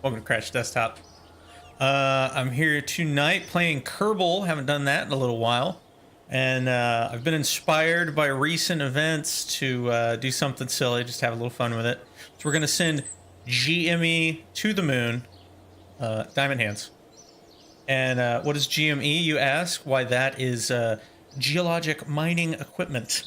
Welcome to Crash Desktop. I'm here tonight playing Kerbal. Haven't done that in a little while. And I've been inspired by recent events to do something silly, just have a little fun with it. So we're going to send GME to the moon, Diamond Hands. And what is GME, you ask? Why, that is geologic mining equipment.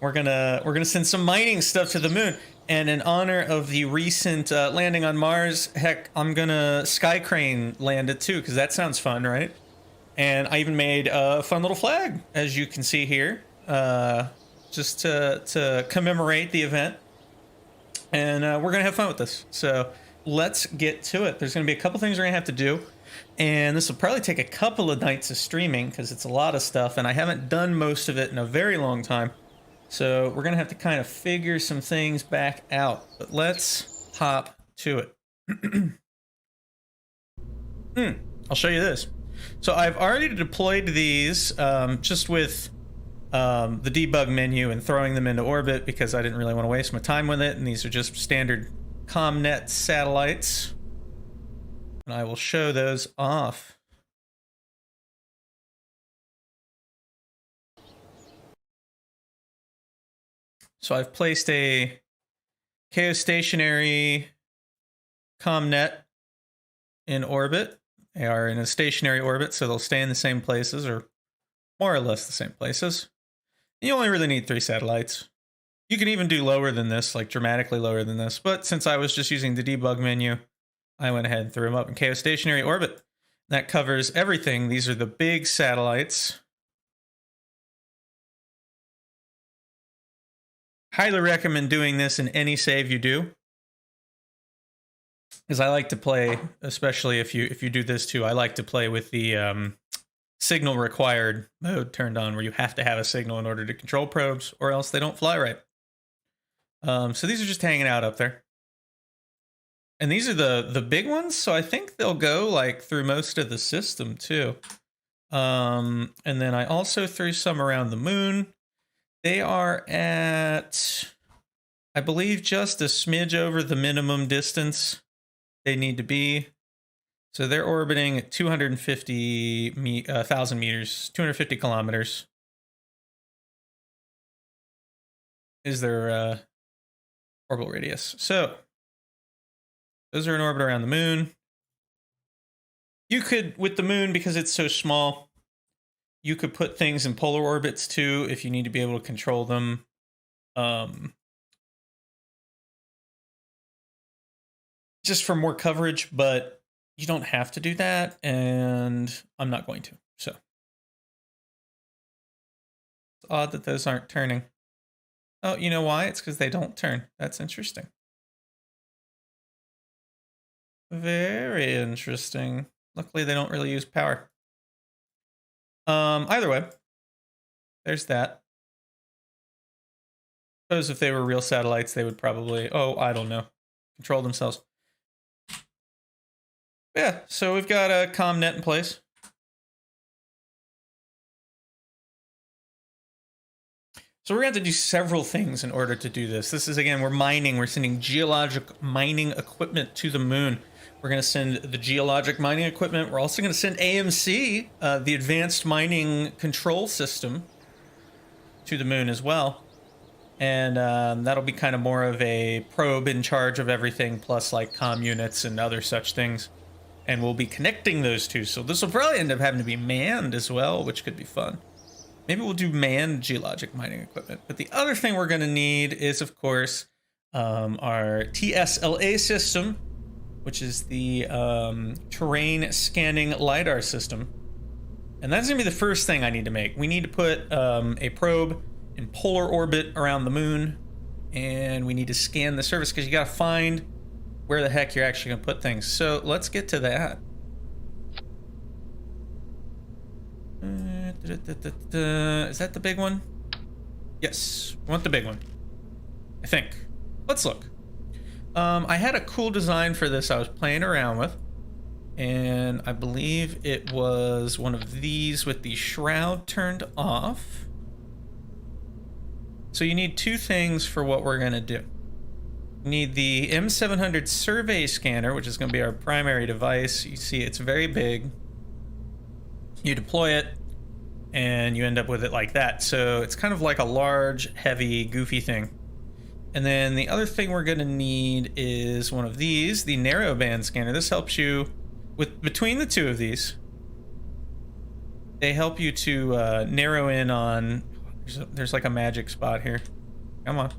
We're gonna send some mining stuff to the moon. And in honor of the recent landing on Mars, heck, I'm gonna sky crane land it too, because that sounds fun, right? And I even made a fun little flag, as you can see here, just to commemorate the event. And we're gonna have fun with this. So let's get to it. There's gonna be a couple things we're gonna have to do. And this will probably take a couple of nights of streaming, because it's a lot of stuff, and I haven't done most of it in a very long time. So we're going to have to kind of figure some things back out. But let's hop to it. I'll show you this. So I've already deployed these just with the debug menu and throwing them into orbit because I didn't really want to waste my time with it. And these are just standard ComNet satellites. And I will show those off. So I've placed a geostationary ComNet in orbit. They are in a stationary orbit, so they'll stay in the same places, or more or less the same places. You only really need 3 satellites. You can even do lower than this, like dramatically lower than this. But since I was just using the debug menu, I went ahead and threw them up in geostationary orbit. That covers everything. These are the big satellites. Highly recommend doing this in any save you do, because I like to play, especially if you do this too, I like to play with the signal required mode turned on, where you have to have a signal in order to control probes, or else they don't fly right. So these are just hanging out up there. And these are the big ones, so I think they'll go like through most of the system too. And then I also threw some around the moon. They are at, I believe, just a smidge over the minimum distance they need to be. So they're orbiting at 250,000 meters, 250 kilometers is their orbital radius. So those are in orbit around the moon. You could, with the moon, because it's so small, you could put things in polar orbits too if you need to be able to control them. Just for more coverage, but you don't have to do that, and I'm not going to. So it's odd that those aren't turning. Oh, you know why? It's because they don't turn. That's interesting. Very interesting. Luckily, they don't really use power. Either way, there's that. Suppose if they were real satellites, they would probably, I don't know, control themselves. Yeah, so we've got a ComNet in place. So we're going to have to do several things in order to do this. This is, again, we're sending geologic mining equipment to the moon. We're going to send the geologic mining equipment. We're also going to send AMC, the Advanced Mining Control System, to the moon as well. And that'll be kind of more of a probe in charge of everything, plus like comm units and other such things. And we'll be connecting those two. So this will probably end up having to be manned as well, which could be fun. Maybe we'll do manned geologic mining equipment. But the other thing we're going to need is, of course, our TSLA system, which is the terrain scanning LiDAR system. And that's going to be the first thing I need to make. We need to put a probe in polar orbit around the moon, and we need to scan the surface, because you got to find where the heck you're actually going to put things. So let's get to that. Is that the big one? Yes, I want the big one, I think. Let's look. I had a cool design for this I was playing around with, and I believe it was one of these with the shroud turned off. So you need 2 things for what we're going to do. We need the M700 survey scanner, which is going to be our primary device. You see it's very big. You deploy it, and you end up with it like that. So it's kind of like a large, heavy, goofy thing. And then the other thing we're going to need is one of these, the narrowband scanner. This helps you with between the two of these. They help you to narrow in on. There's like a magic spot here. Come on.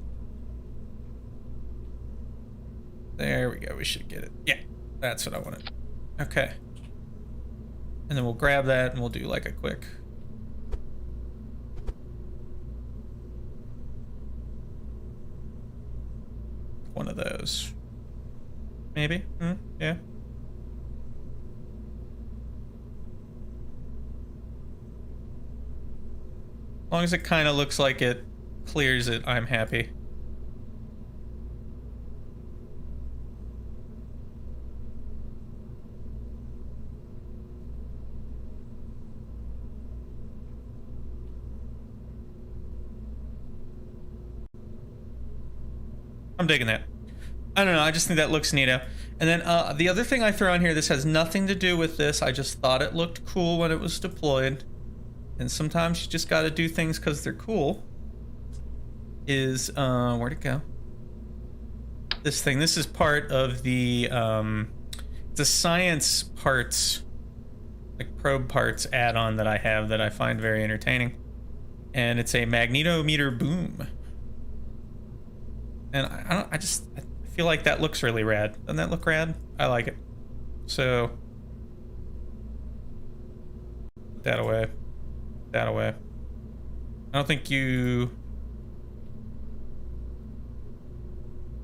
There we go. We should get it. Yeah, that's what I wanted. Okay. And then we'll grab that and we'll do like a quick. One of those. Maybe? Yeah. As long as it kind of looks like it clears it, I'm happy. I'm digging that. I don't know, I just think that looks neato. And then the other thing I throw in here, this has nothing to do with this. I just thought it looked cool when it was deployed. And sometimes you just got to do things because they're cool. Is, where'd it go? This thing. This is part of the science parts, like probe parts add-on that I have that I find very entertaining. And it's a magnetometer boom. And I feel like that looks really rad. Doesn't that look rad? I like it. So, put that away. That away. I don't think you...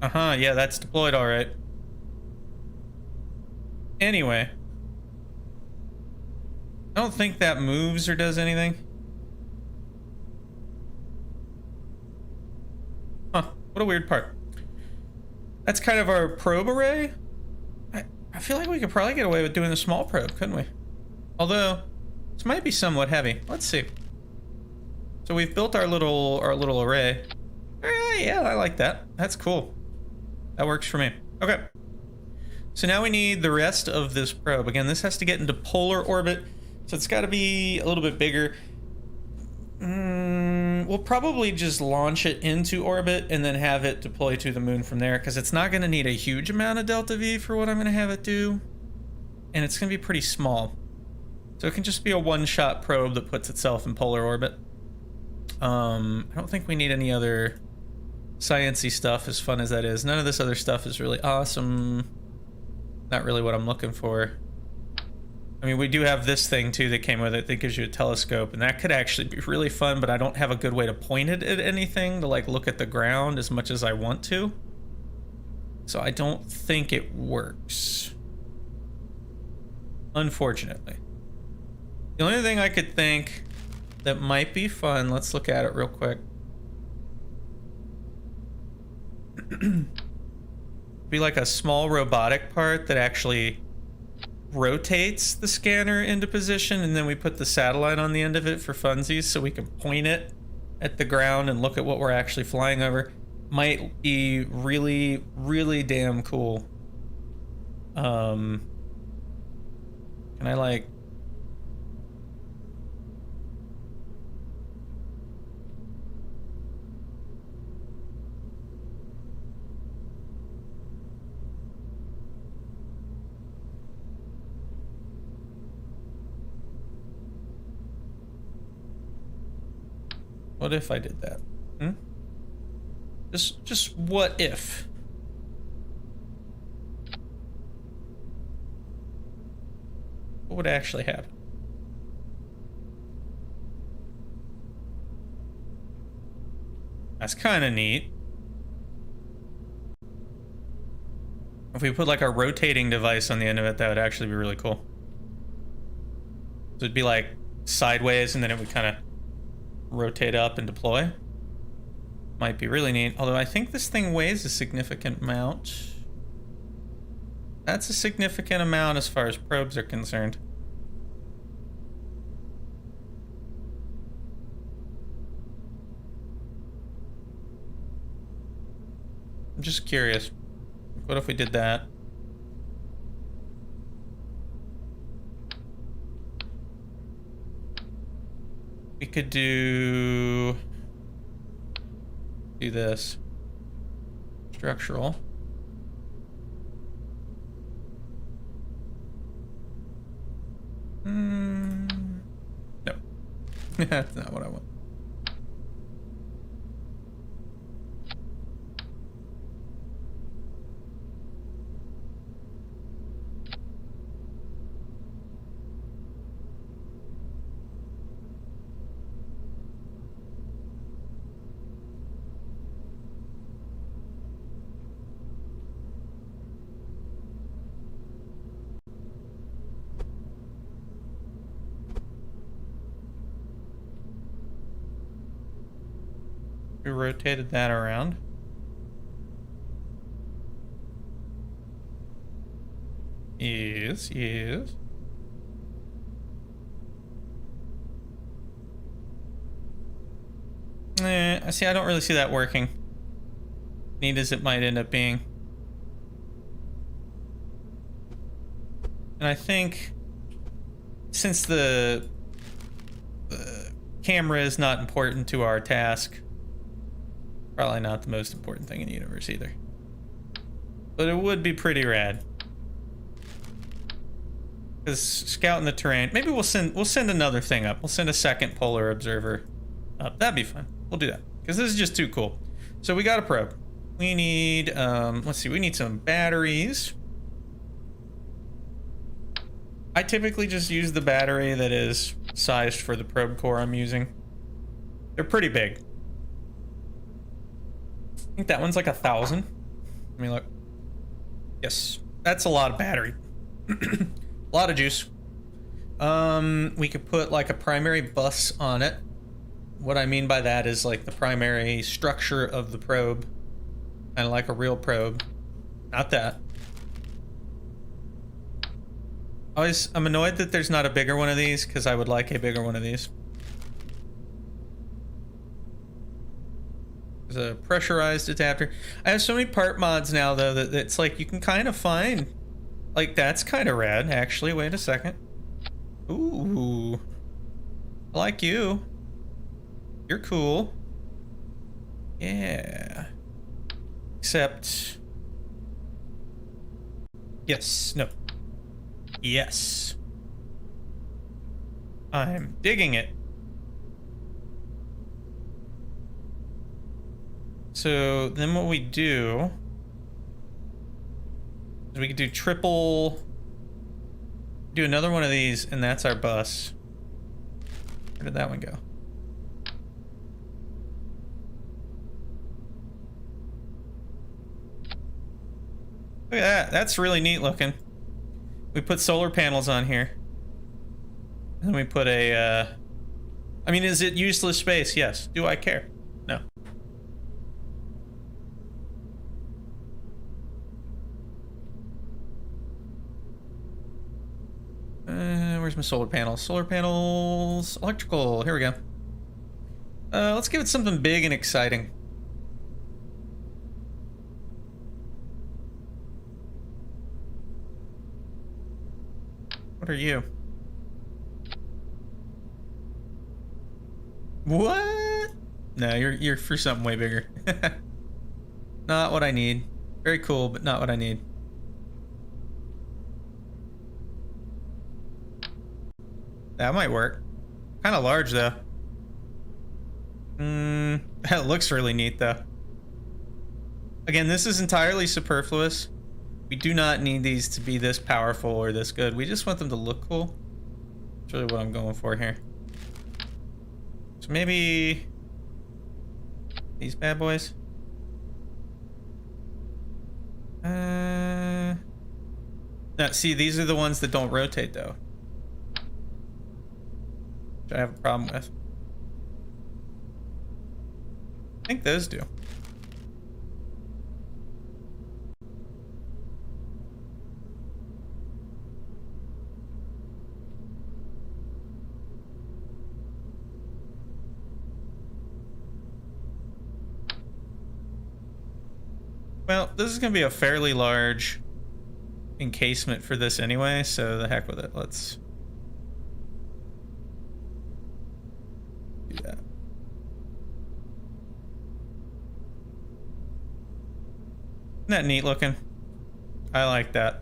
yeah, that's deployed all right. Anyway. I don't think that moves or does anything. Huh, what a weird part. That's kind of our probe array. I feel like we could probably get away with doing the small probe, couldn't we? Although, this might be somewhat heavy. Let's see. So we've built our little array. Yeah, I like that. That's cool. That works for me. Okay. So now we need the rest of this probe. Again, this has to get into polar orbit, so it's got to be a little bit bigger. We'll probably just launch it into orbit and then have it deploy to the moon from there, because it's not going to need a huge amount of delta V for what I'm going to have it do. And it's going to be pretty small. So it can just be a one-shot probe that puts itself in polar orbit. I don't think we need any other sciencey stuff, as fun as that is. None of this other stuff is really awesome. Not really what I'm looking for. I mean, we do have this thing too that came with it that gives you a telescope, and that could actually be really fun, but I don't have a good way to point it at anything to like look at the ground as much as I want to. So I don't think it works. Unfortunately. The only thing I could think that might be fun, let's look at it real quick. Be like a small robotic part that actually rotates the scanner into position, and then we put the satellite on the end of it for funsies so we can point it at the ground and look at what we're actually flying over. Might be really, really damn cool. Can I like... What if I did that? Just what if? What would actually happen? That's kind of neat. If we put like a rotating device on the end of it, that would actually be really cool. So it'd be like sideways, and then it would kind of rotate up and deploy. Might be really neat. Although I think this thing weighs a significant amount. That's a significant amount as far as probes are concerned. I'm just curious. What if we did that? We could do this. Structural. No. That's not what I want. We rotated that around. Yes, yes. I see, I don't really see that working. Neat as it might end up being. And I think since the camera is not important to our task, probably not the most important thing in the universe either. But it would be pretty rad. Because scouting the terrain, maybe we'll send another thing up. We'll send a second polar observer up. That'd be fun. We'll do that. Because this is just too cool. So we got a probe. We need, let's see, we need some batteries. I typically just use the battery that is sized for the probe core I'm using. They're pretty big. I think that one's like 1,000. Let me look. Yes, that's a lot of battery. A lot of juice. We could put like a primary bus on it. What I mean by that is like the primary structure of the probe. Kind of like a real probe. Not that. I'm annoyed that there's not a bigger one of these, because I would like a bigger one of these. There's a pressurized adapter. I have so many part mods now, though, that it's like you can kind of find... Like, that's kind of rad, actually. Wait a second. Ooh. I like you. You're cool. Yeah. Except... Yes. No. Yes. I'm digging it. So then what we do is we could do do another one of these, and that's our bus. Where did that one go? Look at that. That's really neat looking. We put solar panels on here. And then we put a, I mean, is it useless space? Yes. Do I care? No. Where's my solar panels? Solar panels, electrical. Here we go. Let's give it something big and exciting. What are you? What? No, you're for something way bigger. Not what I need. Very cool, but not what I need. That might work. Kind of large though. That looks really neat though. Again, this is entirely superfluous. We do not need these to be this powerful or this good. We just want them to look cool. That's really what I'm going for here. So maybe these bad boys. Now, see, these are the ones that don't rotate though. Which I have a problem with. I think those do. Well, this is going to be a fairly large encasement for this anyway, so the heck with it. Let's do that. Isn't that neat looking? I like that.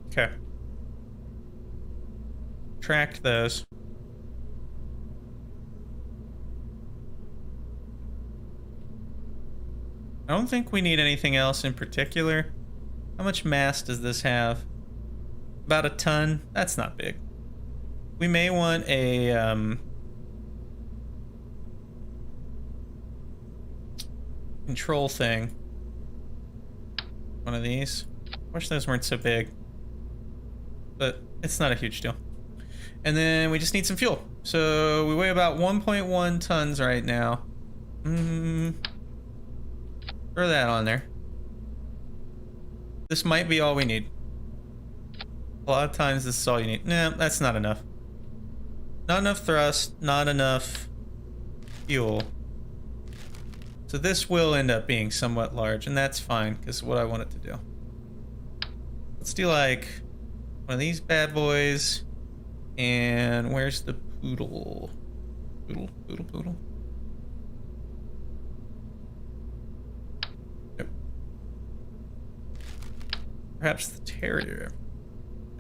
Okay. Tracked those. I don't think we need anything else in particular. How much mass does this have? About a ton. That's not big. We may want a control thing. One of these. Wish those weren't so big. But it's not a huge deal. And then we just need some fuel. So we weigh about 1.1 tons right now. Throw that on there. This might be all we need. A lot of times this is all you need. Nah, that's not enough. Not enough thrust, not enough fuel. So this will end up being somewhat large, and that's fine, because what I want it to do. Let's do like one of these bad boys. And where's the poodle? Poodle. Yep. Perhaps the terrier.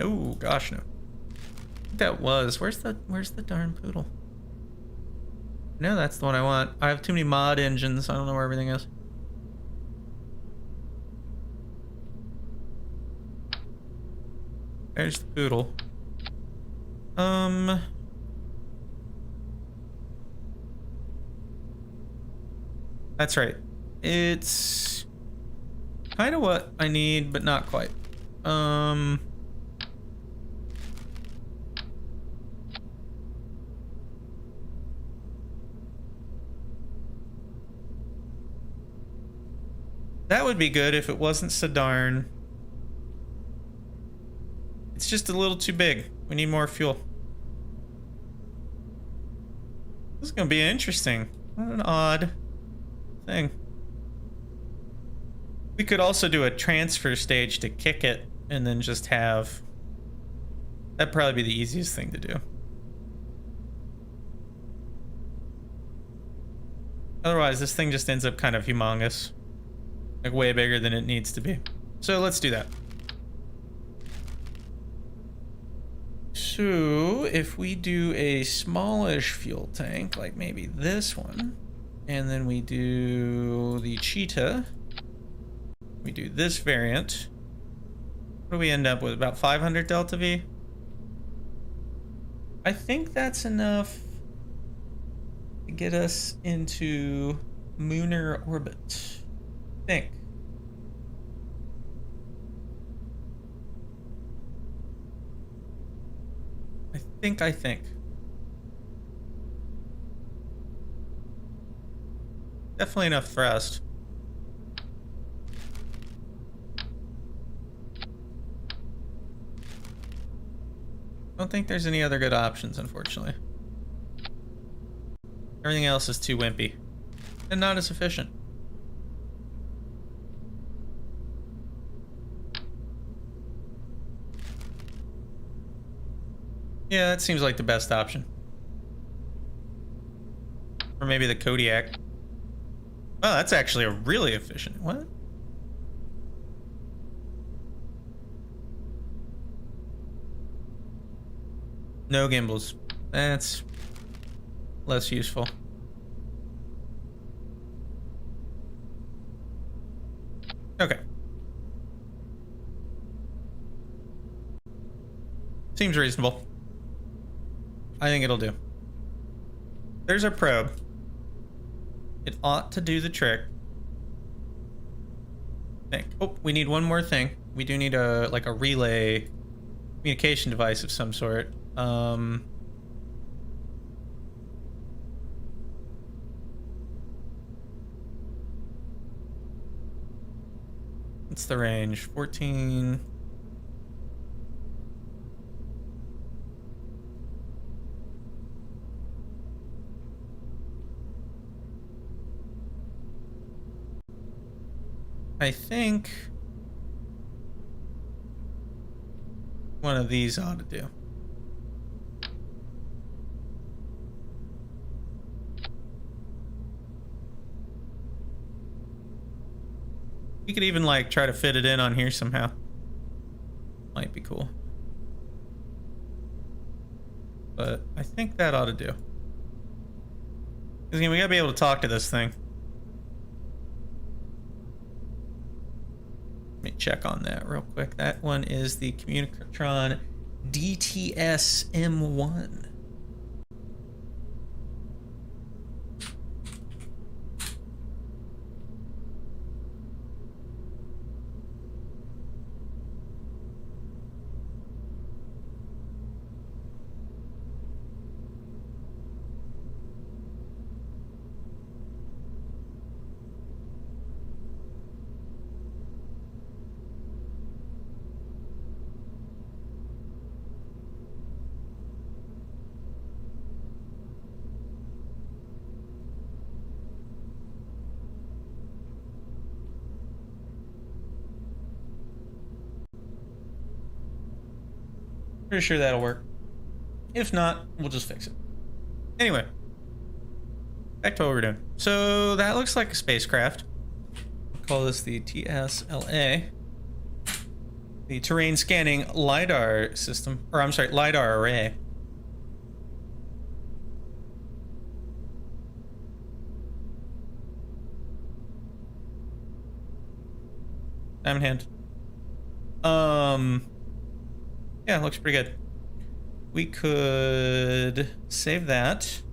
Oh gosh, no. I think that was. Where's the darn poodle? No, that's the one I want. I have too many mod engines. I don't know where everything is. There's the poodle. That's right. It's kind of what I need, but not quite. That would be good if it wasn't so darn. It's just a little too big. We need more fuel. This is gonna be interesting. What an odd thing. We could also do a transfer stage to kick it and then just have... That'd probably be the easiest thing to do. Otherwise, this thing just ends up kind of humongous. Like way bigger than it needs to be. So let's do that. So if we do a smallish fuel tank, like maybe this one, and then we do the cheetah, we do this variant, what do we end up with? About 500 delta V? I think that's enough to get us into lunar orbit. I think. Definitely enough thrust. Don't think there's any other good options, unfortunately. Everything else is too wimpy and not as efficient. Yeah, that seems like the best option. Or maybe the Kodiak. Oh, that's actually a really efficient. What? No gimbals. That's less useful. Okay. Seems reasonable. I think it'll do. There's our probe. It ought to do the trick. Oh, we need one more thing. We do need a like a relay communication device of some sort. What's the range? 14. I think one of these ought to do. We could even like try to fit it in on here somehow. Might be cool. But I think that ought to do. Because again, we gotta be able to talk to this thing. Let me check on that real quick. That one is the Communicatron DTS M1. Pretty sure that'll work. If not, we'll just fix it. Anyway, back to what we're doing. So that looks like a spacecraft. We'll call this the TSLA. The terrain scanning LiDAR system, or I'm sorry, LiDAR array. Diamond hand. Yeah, looks pretty good. We could save that.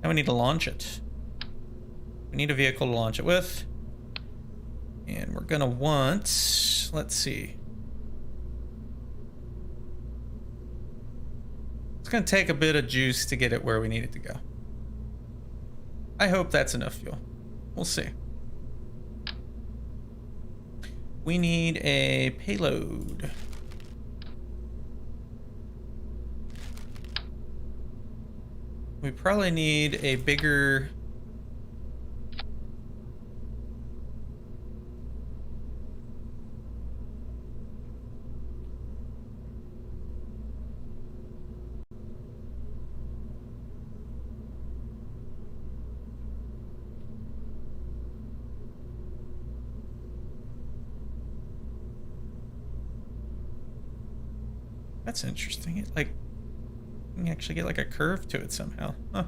Now we need to launch it. We need a vehicle to launch it with. And we're gonna want, let's see. It's gonna take a bit of juice to get it where we need it to go. I hope that's enough fuel. We'll see. We need a payload. We probably need a bigger... That's interesting. It like... You can actually get like a curve to it somehow. Huh.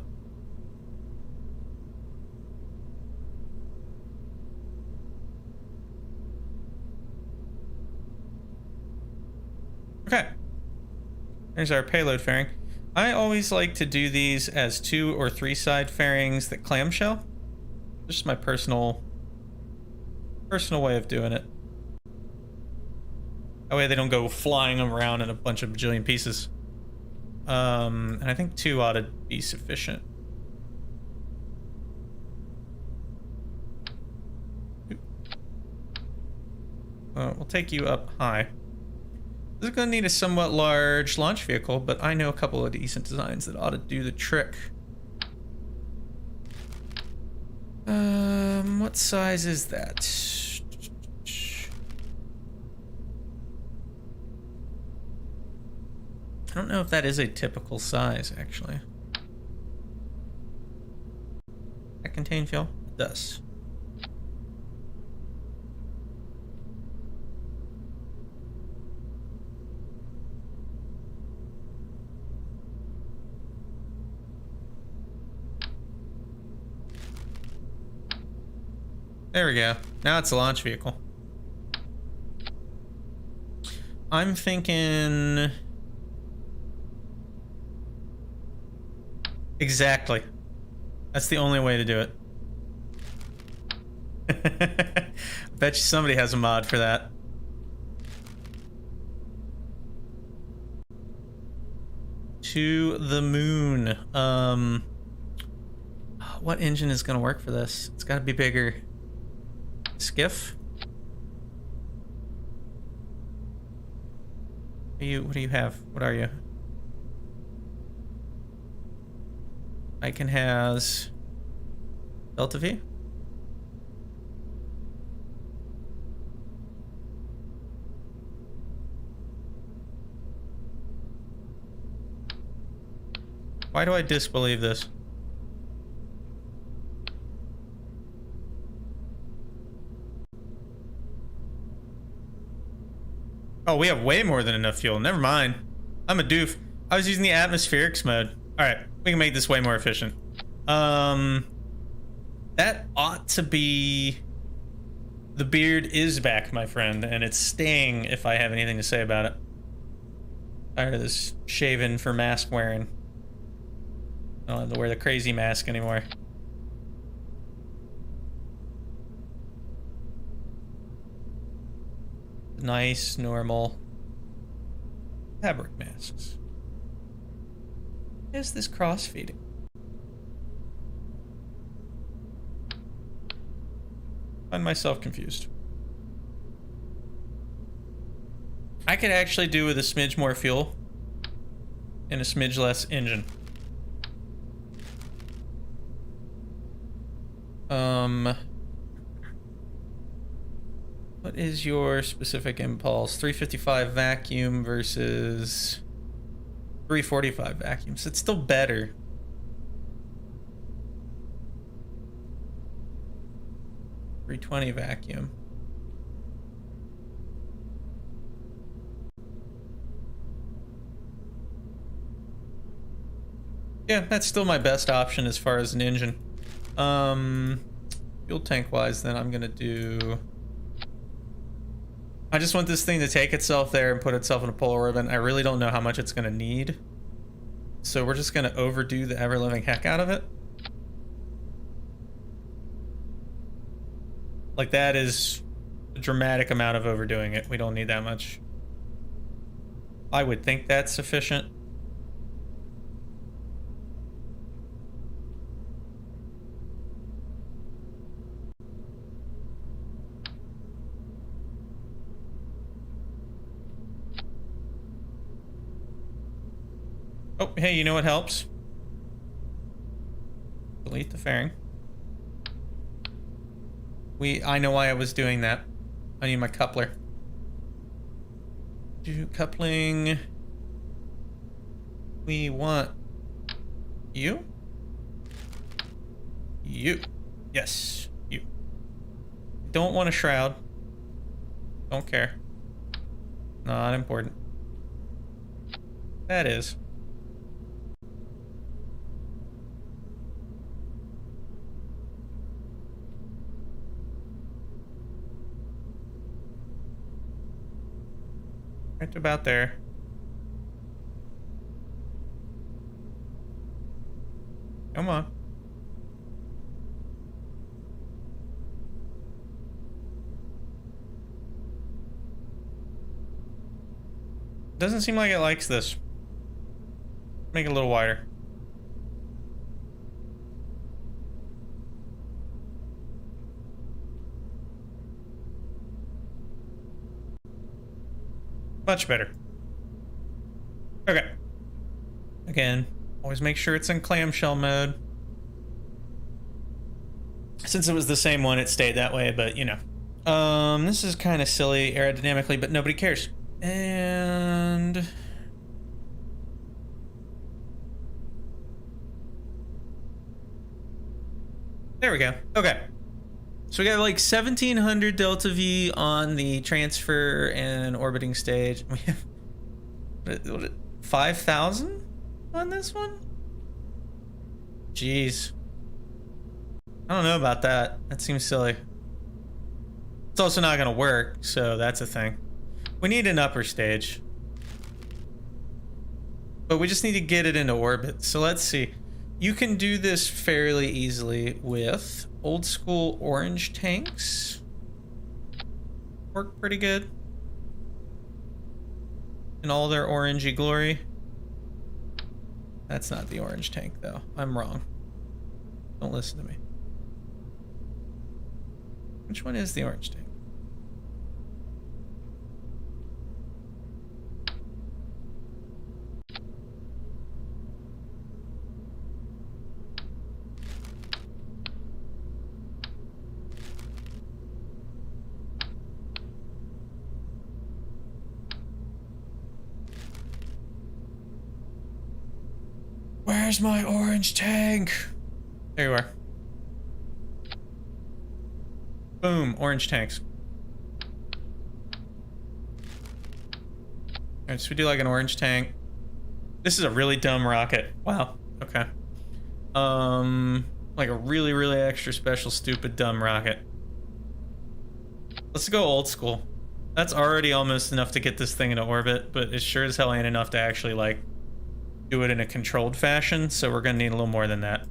Okay. There's our payload fairing. I always like to do these as 2 or 3 side fairings that clamshell. Just my personal way of doing it. That way they don't go flying around in a bunch of bajillion pieces. And I think 2 ought to be sufficient. We'll take you up high. This is going to need a somewhat large launch vehicle, but I know a couple of decent designs that ought to do the trick. What size is that? I don't know if that is a typical size, actually. That contain fuel? It does. There we go. Now it's a launch vehicle. I'm thinking... Exactly. That's the only way to do it. Bet you somebody has a mod for that. To the moon. What engine is gonna work for this? It's gotta be bigger. Skiff? What do you have? What are you? Icon has... Delta V? Why do I disbelieve this? Oh, we have way more than enough fuel. Never mind. I'm a doof. I was using the atmospherics mode. All right, we can make this way more efficient. That ought to be... The beard is back, my friend, and it's staying if I have anything to say about it. Tired of this shaven for mask wearing. I don't have to wear the crazy mask anymore. Nice, normal fabric masks. What is this crossfeeding? I find myself confused. I could actually do with a smidge more fuel and a smidge less engine. What is your specific impulse? 355 vacuum versus 345 vacuum. So it's still better. .320 vacuum. Yeah, that's still my best option as far as an engine. Fuel tank wise, then I'm gonna do... I just want this thing to take itself there and put itself in a polar orbit. I really don't know how much it's gonna need. So we're just gonna overdo the ever-living heck out of it. Like, that is a dramatic amount of overdoing it. We don't need that much. I would think that's sufficient. Oh, hey, you know what helps? Delete the fairing. I know why I was doing that. I need my coupler. Coupling. We want you. You. Yes, you. Don't want a shroud. Don't care. Not important. That is. Right about there. Come on. Doesn't seem like it likes this. Make it a little wider. Much better. Okay. Again, always make sure it's in clamshell mode. Since it was the same one, it stayed that way, but you know. This is kind of silly aerodynamically, but nobody cares. And... there we go. Okay. So we got like 1700 delta V on the transfer and orbiting stage. We have 5,000 on this one? Jeez. I don't know about that. That seems silly. It's also not gonna work, so that's a thing. We need an upper stage. But we just need to get it into orbit. So let's see. You can do this fairly easily with old school orange tanks. Work pretty good. In all their orangey glory. That's not the orange tank though. I'm wrong. Don't listen to me. Which one is the orange tank? Where's my orange tank? There you are. Boom, orange tanks. Alright, so we do like an orange tank. This is a really dumb rocket. Wow, okay. Like a really, really extra special, stupid, dumb rocket. Let's go old school. That's already almost enough to get this thing into orbit, but it sure as hell ain't enough to actually, like, do it in a controlled fashion, so we're gonna need a little more than that.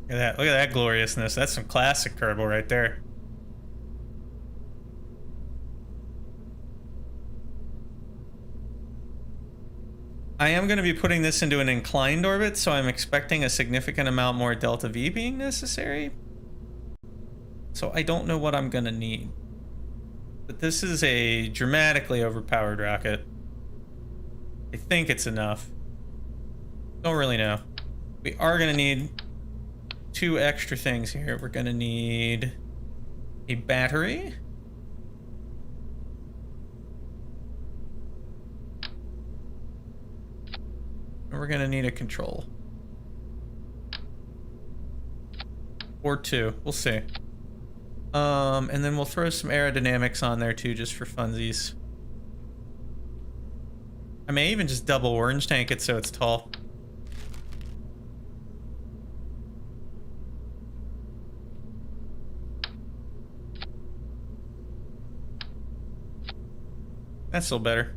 Look at that gloriousness. That's some classic Kerbal right there. I am going to be putting this into an inclined orbit, so I'm expecting a significant amount more delta V being necessary. So I don't know what I'm going to need. But this is a dramatically overpowered rocket. I think it's enough. Don't really know. We are going to need 2 extra things here. We're going to need a battery. And we're going to need a control. Or 2. We'll see. And then we'll throw some aerodynamics on there too, just for funsies. I may even just double orange tank it so it's tall. That's still better.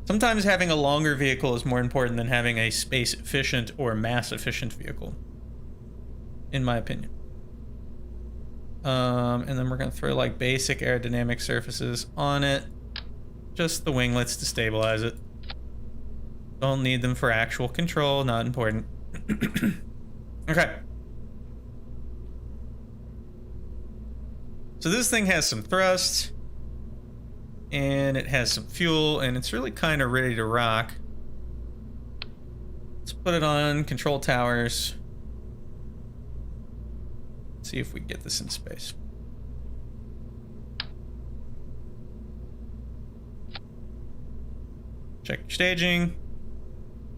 Sometimes having a longer vehicle is more important than having a space-efficient or mass-efficient vehicle, in my opinion. And then we're going to throw like basic aerodynamic surfaces on it. Just the winglets to stabilize it. Don't need them for actual control, not important. Okay. So this thing has some thrust. And it has some fuel, and it's really kind of ready to rock. Let's put it on control towers. See if we can get this in space. Check your staging.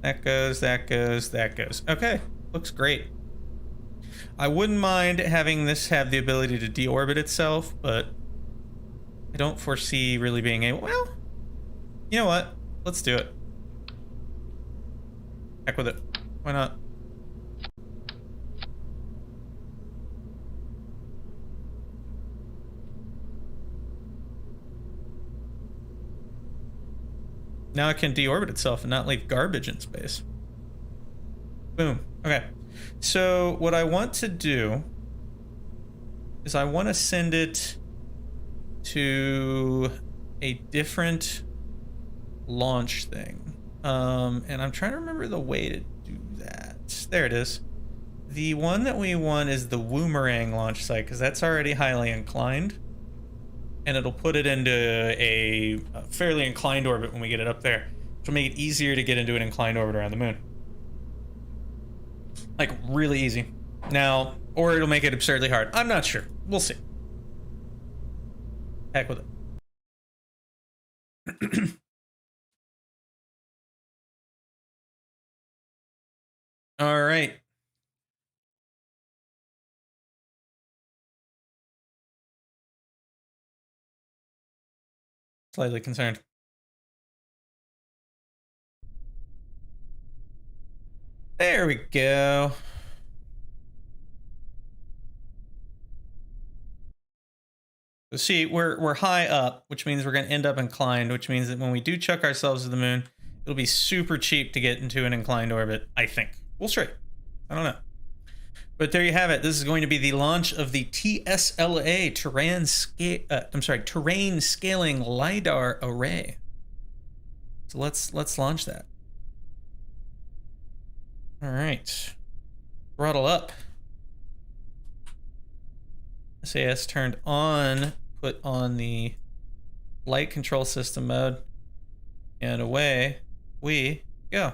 That goes, that goes, that goes. Okay, looks great. I wouldn't mind having this have the ability to deorbit itself, but I don't foresee really being able... Well, you know what? Let's do it. Heck with it. Why not? Now it can deorbit itself and not leave garbage in space. Boom. Okay. So what I want to do is I want to send it to a different launch thing. And I'm trying to remember the way to do that. There it is. The one that we want is the Woomerang launch site, because that's already highly inclined. And it'll put it into a fairly inclined orbit when we get it up there. Which will make it easier to get into an inclined orbit around the moon. Like, really easy. Now, or it'll make it absurdly hard. I'm not sure. We'll see. Heck with it. All right. Slightly concerned. There we go. See, we're high up, which means we're going to end up inclined, which means that when we do chuck ourselves to the moon, it'll be super cheap to get into an inclined orbit, I think. We'll see. I don't know. But there you have it. This is going to be the launch of the TSLA, Terrain Scaling LiDAR Array. So let's launch that. All right. Throttle up. SAS turned on, put on the light control system mode, and away we go.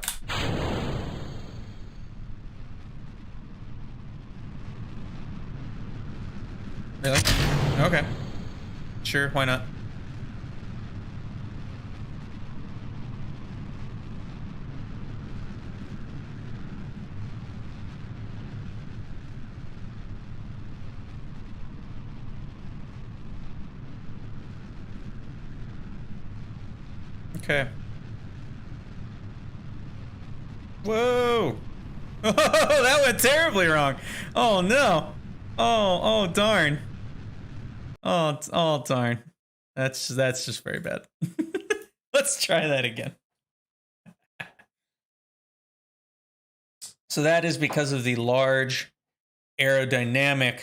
Sure, why not? Okay. Whoa! Oh, that went terribly wrong. Oh no. Oh darn. Oh darn. That's just very bad. Let's try that again. So that is because of the large aerodynamic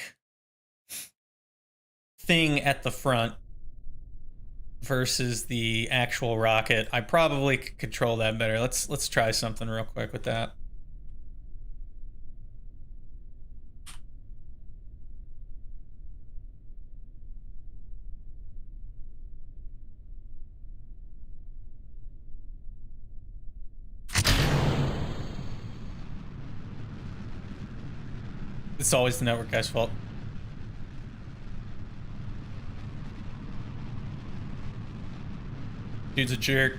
thing at the front versus the actual rocket. I probably could control that better. Let's try something real quick with that. It's always the network guy's fault. Dude's a jerk.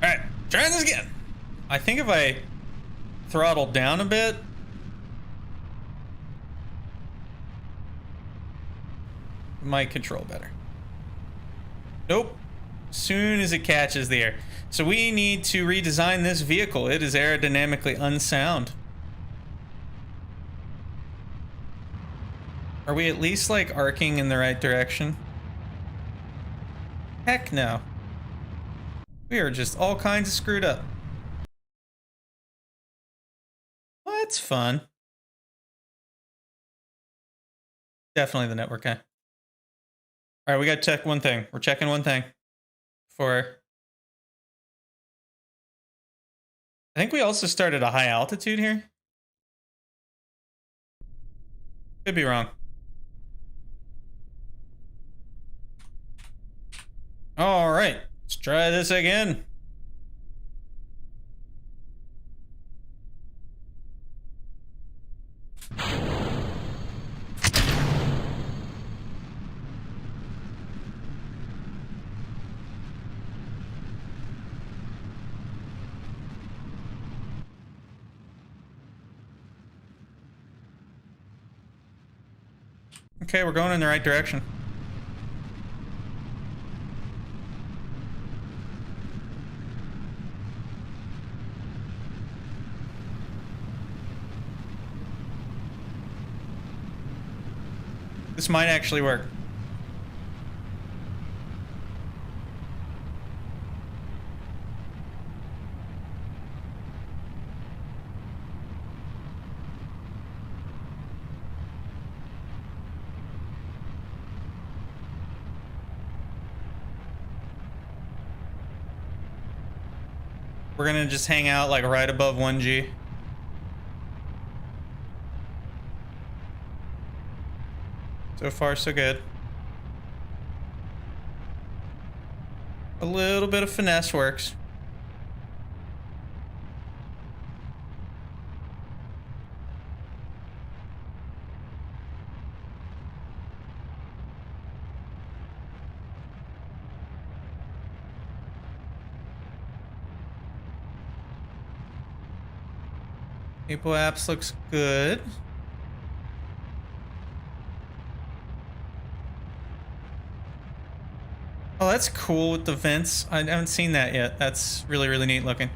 Alright, trying this again. I think if I throttle down a bit, it might control better. Nope. Soon as it catches the air. So we need to redesign this vehicle. It is aerodynamically unsound. Are we at least like arcing in the right direction? Heck no. We are just all kinds of screwed up. Well, that's fun. Definitely the network guy. All right, we got to check one thing. We're checking one thing. I think we also started a high altitude here. Could be wrong. All right, let's try this again. Okay, we're going in the right direction. This might actually work. We're gonna just hang out like right above 1G. So far, so good. A little bit of finesse works. Apo apps looks good. Oh, that's cool with the vents. I haven't seen that yet. That's really, really neat looking.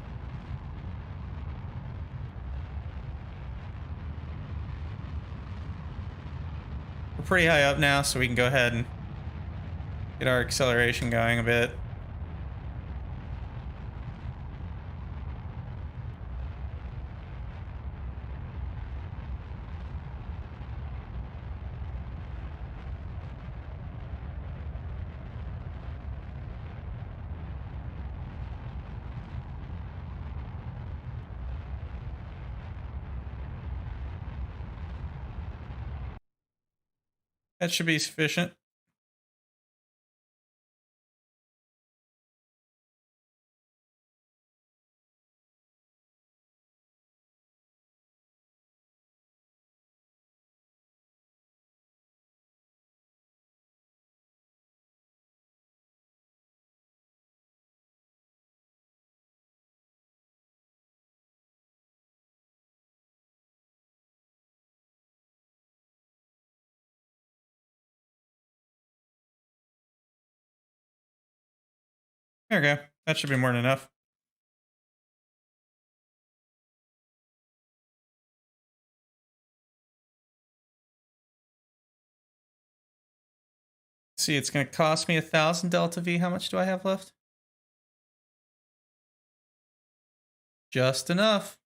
We're pretty high up now, so we can go ahead and get our acceleration going a bit. That should be sufficient. There we go. That should be more than enough. See, it's going to cost me 1,000 delta V. How much do I have left? Just enough.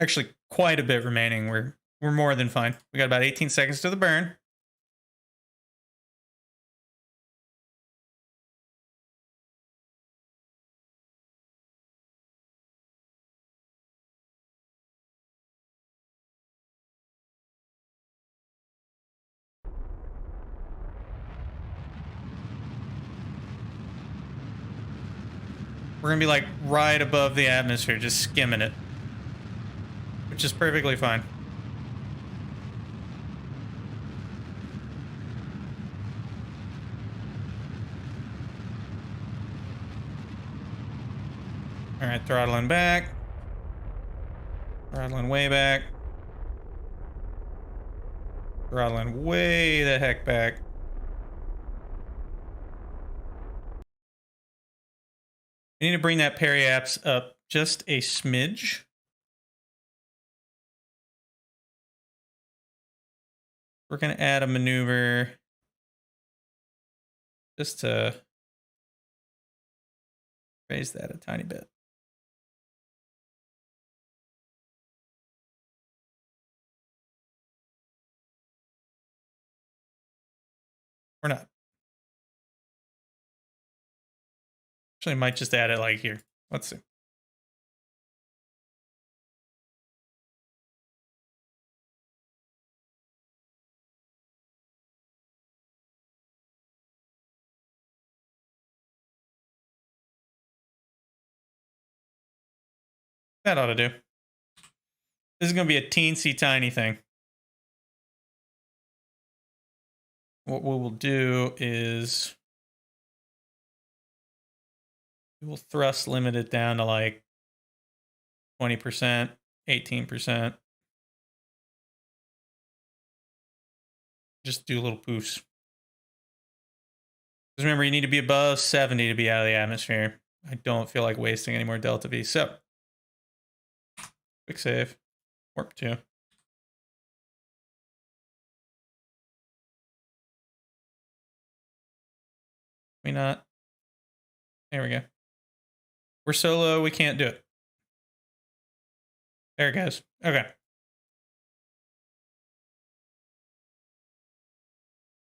Actually, quite a bit remaining. We're more than fine. We got about 18 seconds to the burn. We're going to be like right above the atmosphere, just skimming it. Which is perfectly fine. All right, throttling back. Throttling way back. Throttling way the heck back. We need to bring that periaps up just a smidge. We're going to add a maneuver just to raise that a tiny bit. Or not. Actually, I might just add it like here. Let's see. That ought to do. This is going to be a teensy tiny thing. What we will do is we will thrust limit it down to like 20%, 18%. Just do little poofs. Because remember, you need to be above 70 to be out of the atmosphere. I don't feel like wasting any more delta V. So, quick save. Warp 2. We not. There we go. We're so low, we can't do it. There it goes. Okay.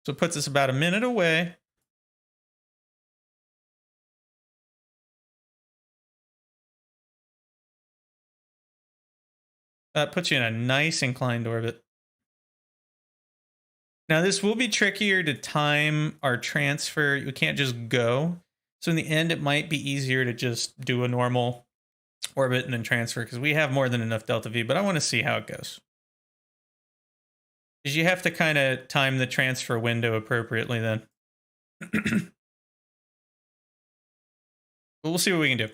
So it puts us about a minute away. That puts you in a nice inclined orbit. Now, this will be trickier to time our transfer. We can't just go. So in the end, it might be easier to just do a normal orbit and then transfer because we have more than enough delta V, but I want to see how it goes. Because you have to kind of time the transfer window appropriately then. But we'll see what we can do.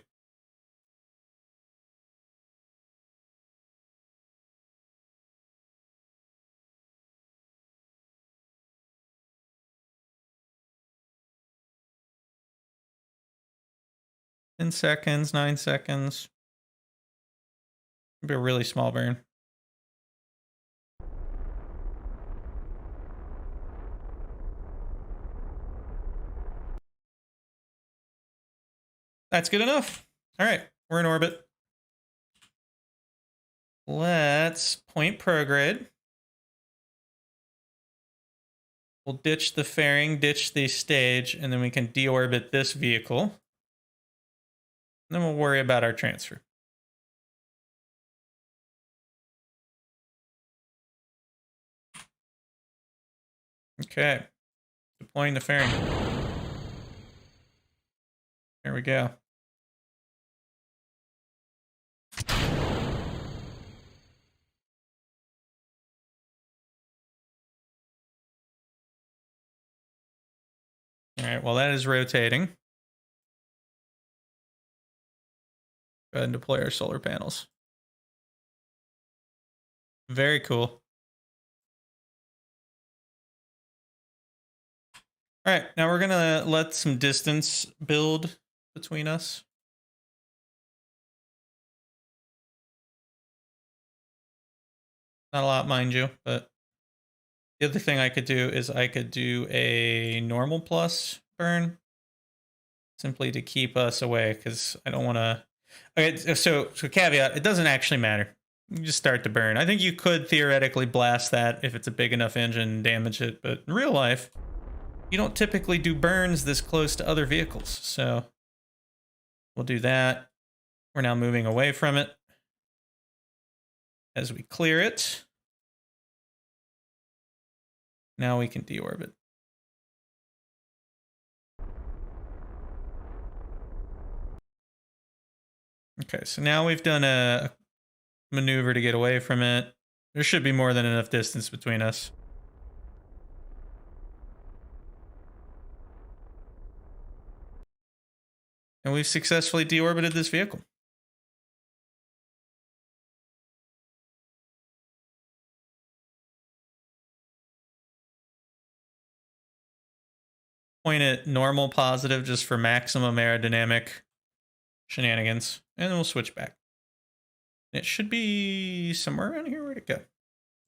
In seconds, 9 seconds. It'll be a really small burn. That's good enough. All right, we're in orbit. Let's point prograde. We'll ditch the fairing, ditch the stage, and then we can deorbit this vehicle. And then we'll worry about our transfer. Okay. Deploying the fairing. There we go. All right, well, that is rotating. Go ahead and deploy our solar panels. Very cool. All right, now we're gonna let some distance build between us. Not a lot, mind you, but the other thing I could do is I could do a normal plus burn simply to keep us away because I don't want to. Okay, so caveat: it doesn't actually matter. You just start to burn. I think you could theoretically blast that if it's a big enough engine and damage it, but in real life, you don't typically do burns this close to other vehicles. So we'll do that. We're now moving away from it as we clear it. Now we can deorbit. Okay, so now we've done a maneuver to get away from it. There should be more than enough distance between us. And we've successfully deorbited this vehicle. Point at normal positive just for maximum aerodynamic shenanigans. And then we'll switch back. It should be somewhere around here. Where'd it go?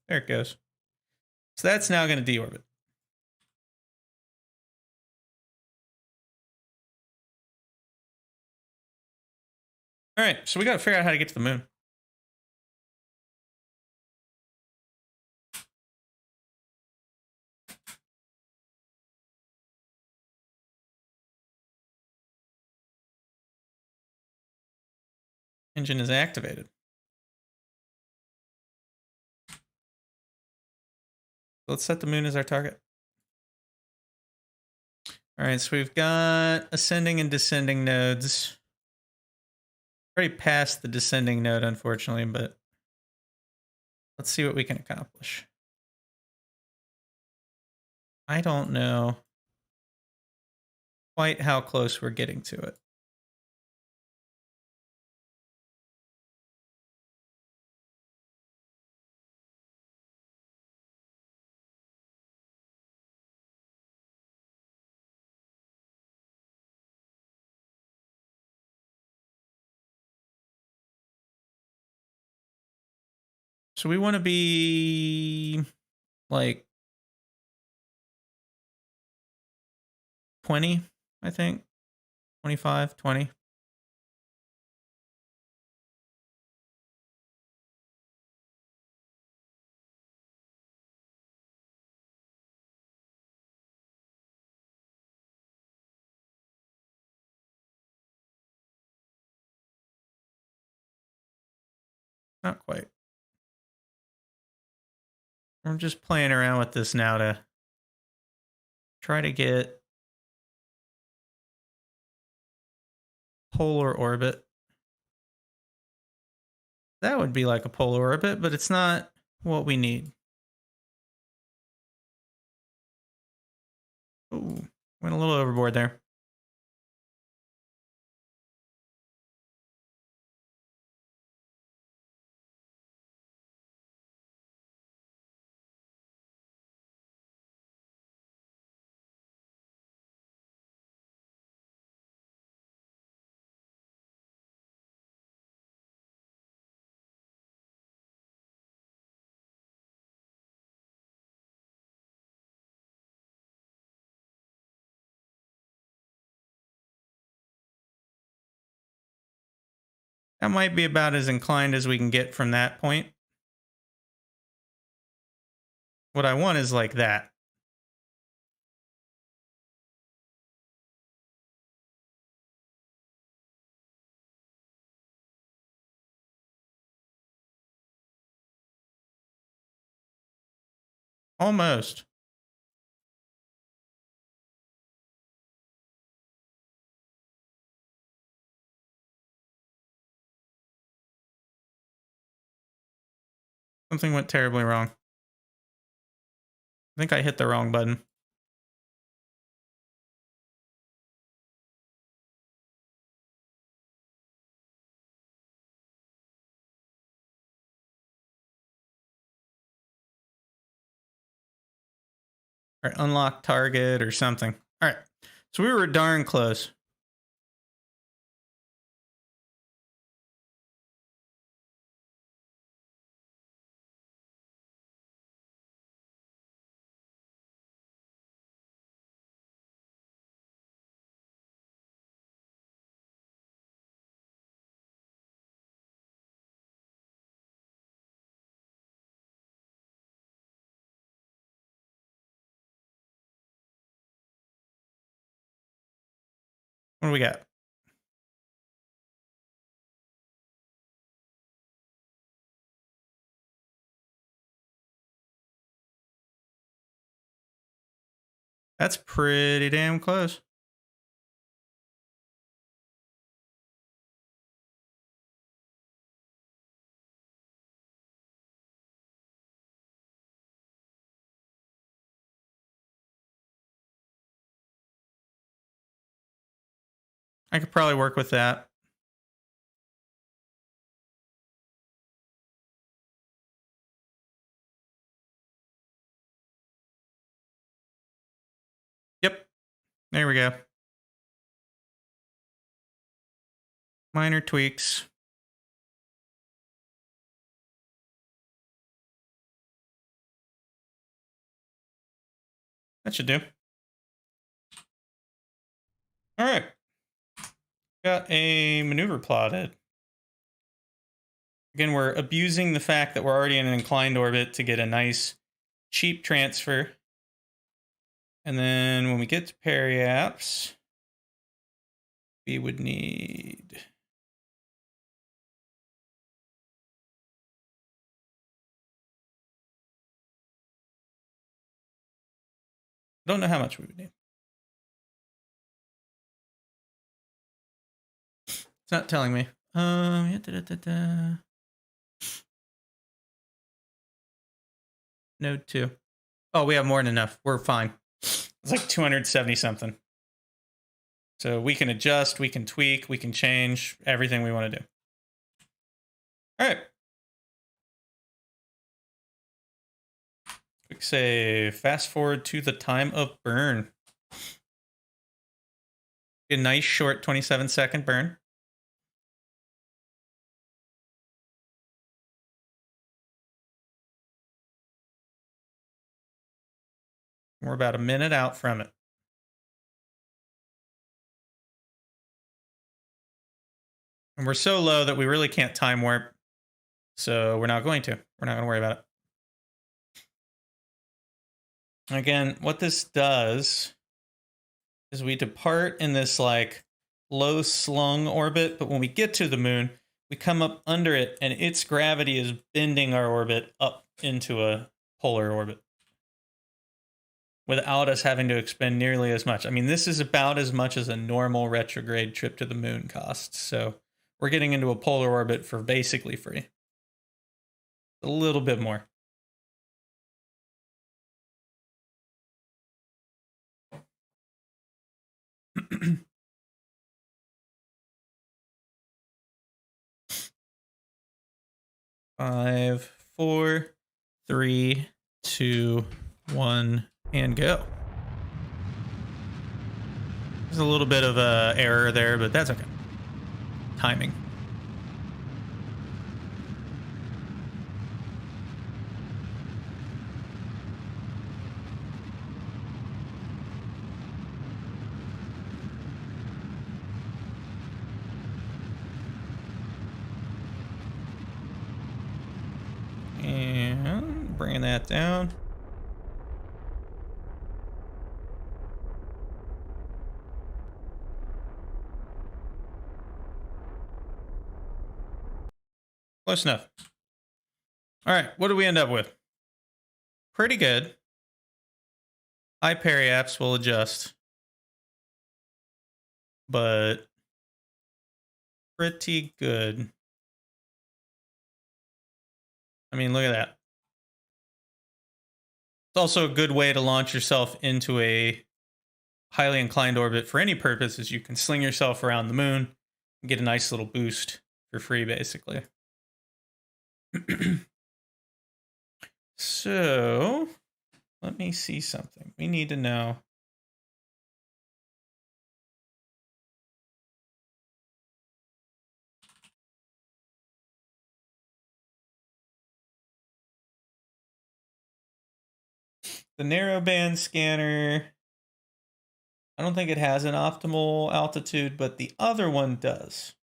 There it goes. So that's now going to deorbit. All right, so we got to figure out how to get to the moon. Engine is activated. Let's set the moon as our target. All right, so we've got ascending and descending nodes. Already passed the descending node, unfortunately, but let's see what we can accomplish. I don't know quite how close we're getting to it. So we want to be like 20, I think. 25, 20. Not quite. I'm just playing around with this now to try to get polar orbit. That would be like a polar orbit, but it's not what we need. Ooh, went a little overboard there. That might be about as inclined as we can get from that point. What I want is like that. Almost. Something went terribly wrong. I think I hit the wrong button. Or unlock target or something. All right. So we were darn close. What do we got? That's pretty damn close. I could probably work with that. Yep. There we go. Minor tweaks. That should do. All right. Got a maneuver plotted. Again, we're abusing the fact that we're already in an inclined orbit to get a nice, cheap transfer. And then when we get to periaps, we would need... I don't know how much we would need. It's not telling me. Node 2. Oh, we have more than enough. We're fine. It's like 270 something. So we can adjust, we can tweak, we can change everything we want to do. All right. Quick save. Fast forward to the time of burn. A nice short 27-second burn. We're about a minute out from it. And we're so low that we really can't time warp. So we're not going to. We're not going to worry about it. Again, what this does is we depart in this like low slung orbit, but when we get to the moon, we come up under it and its gravity is bending our orbit up into a polar orbit without us having to expend nearly as much. I mean, this is about as much as a normal retrograde trip to the moon costs. So we're getting into a polar orbit for basically free. A little bit more. Five, four, three, two, one, and go. There's a little bit of a error there, but that's okay. Timing. And bringing that down. Close enough. All right, what do we end up with? Pretty good. High periaps will adjust. But pretty good. I mean, look at that. It's also a good way to launch yourself into a highly inclined orbit for any purpose, is you can sling yourself around the moon and get a nice little boost for free, basically. So let me see something. We need to know The narrowband scanner, I don't think it has an optimal altitude, but the other one does,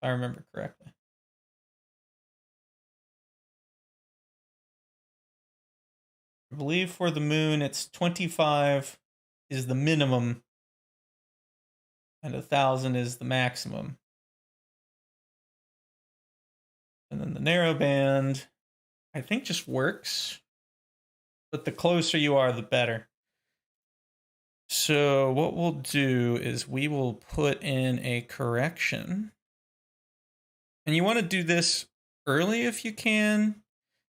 if I remember correctly. I believe for the moon, it's 25 is the minimum, and 1,000 is the maximum. And then the narrowband, I think, just works, but the closer you are, the better. So what we'll do is we will put in a correction. And you want to do this early if you can.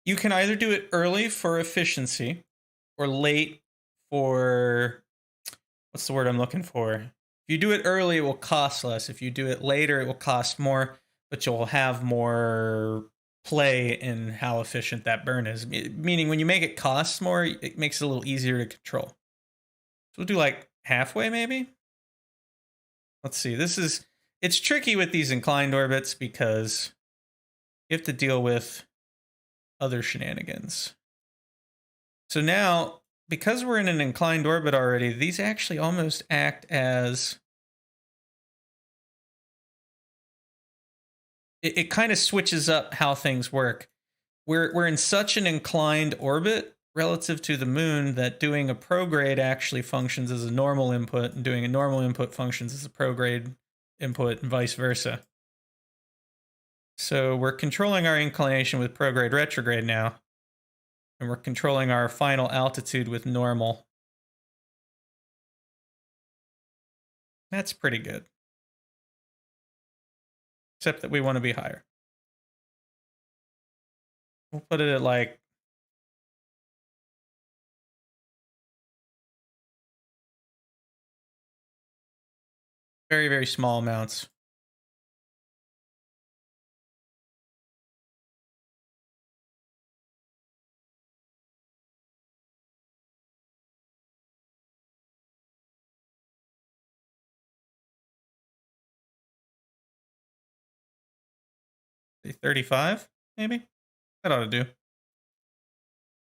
You can either do it early for efficiency or late for, what's the word I'm looking for? If you do it early, it will cost less. If you do it later, it will cost more, but you'll have more play in how efficient that burn is. Meaning when you make it cost more, it makes it a little easier to control. So we'll do like halfway maybe. Let's see. It's tricky with these inclined orbits because you have to deal with other shenanigans. So now, because we're in an inclined orbit already, these actually almost act as... It kind of switches up how things work. We're in such an inclined orbit relative to the moon that doing a prograde actually functions as a normal input, and doing a normal input functions as a prograde input, and vice versa. So we're controlling our inclination with prograde retrograde now, and we're controlling our final altitude with normal. That's pretty good. Except that we want to be higher. We'll put it at like... very, very small amounts. Say 35, maybe? That ought to do. And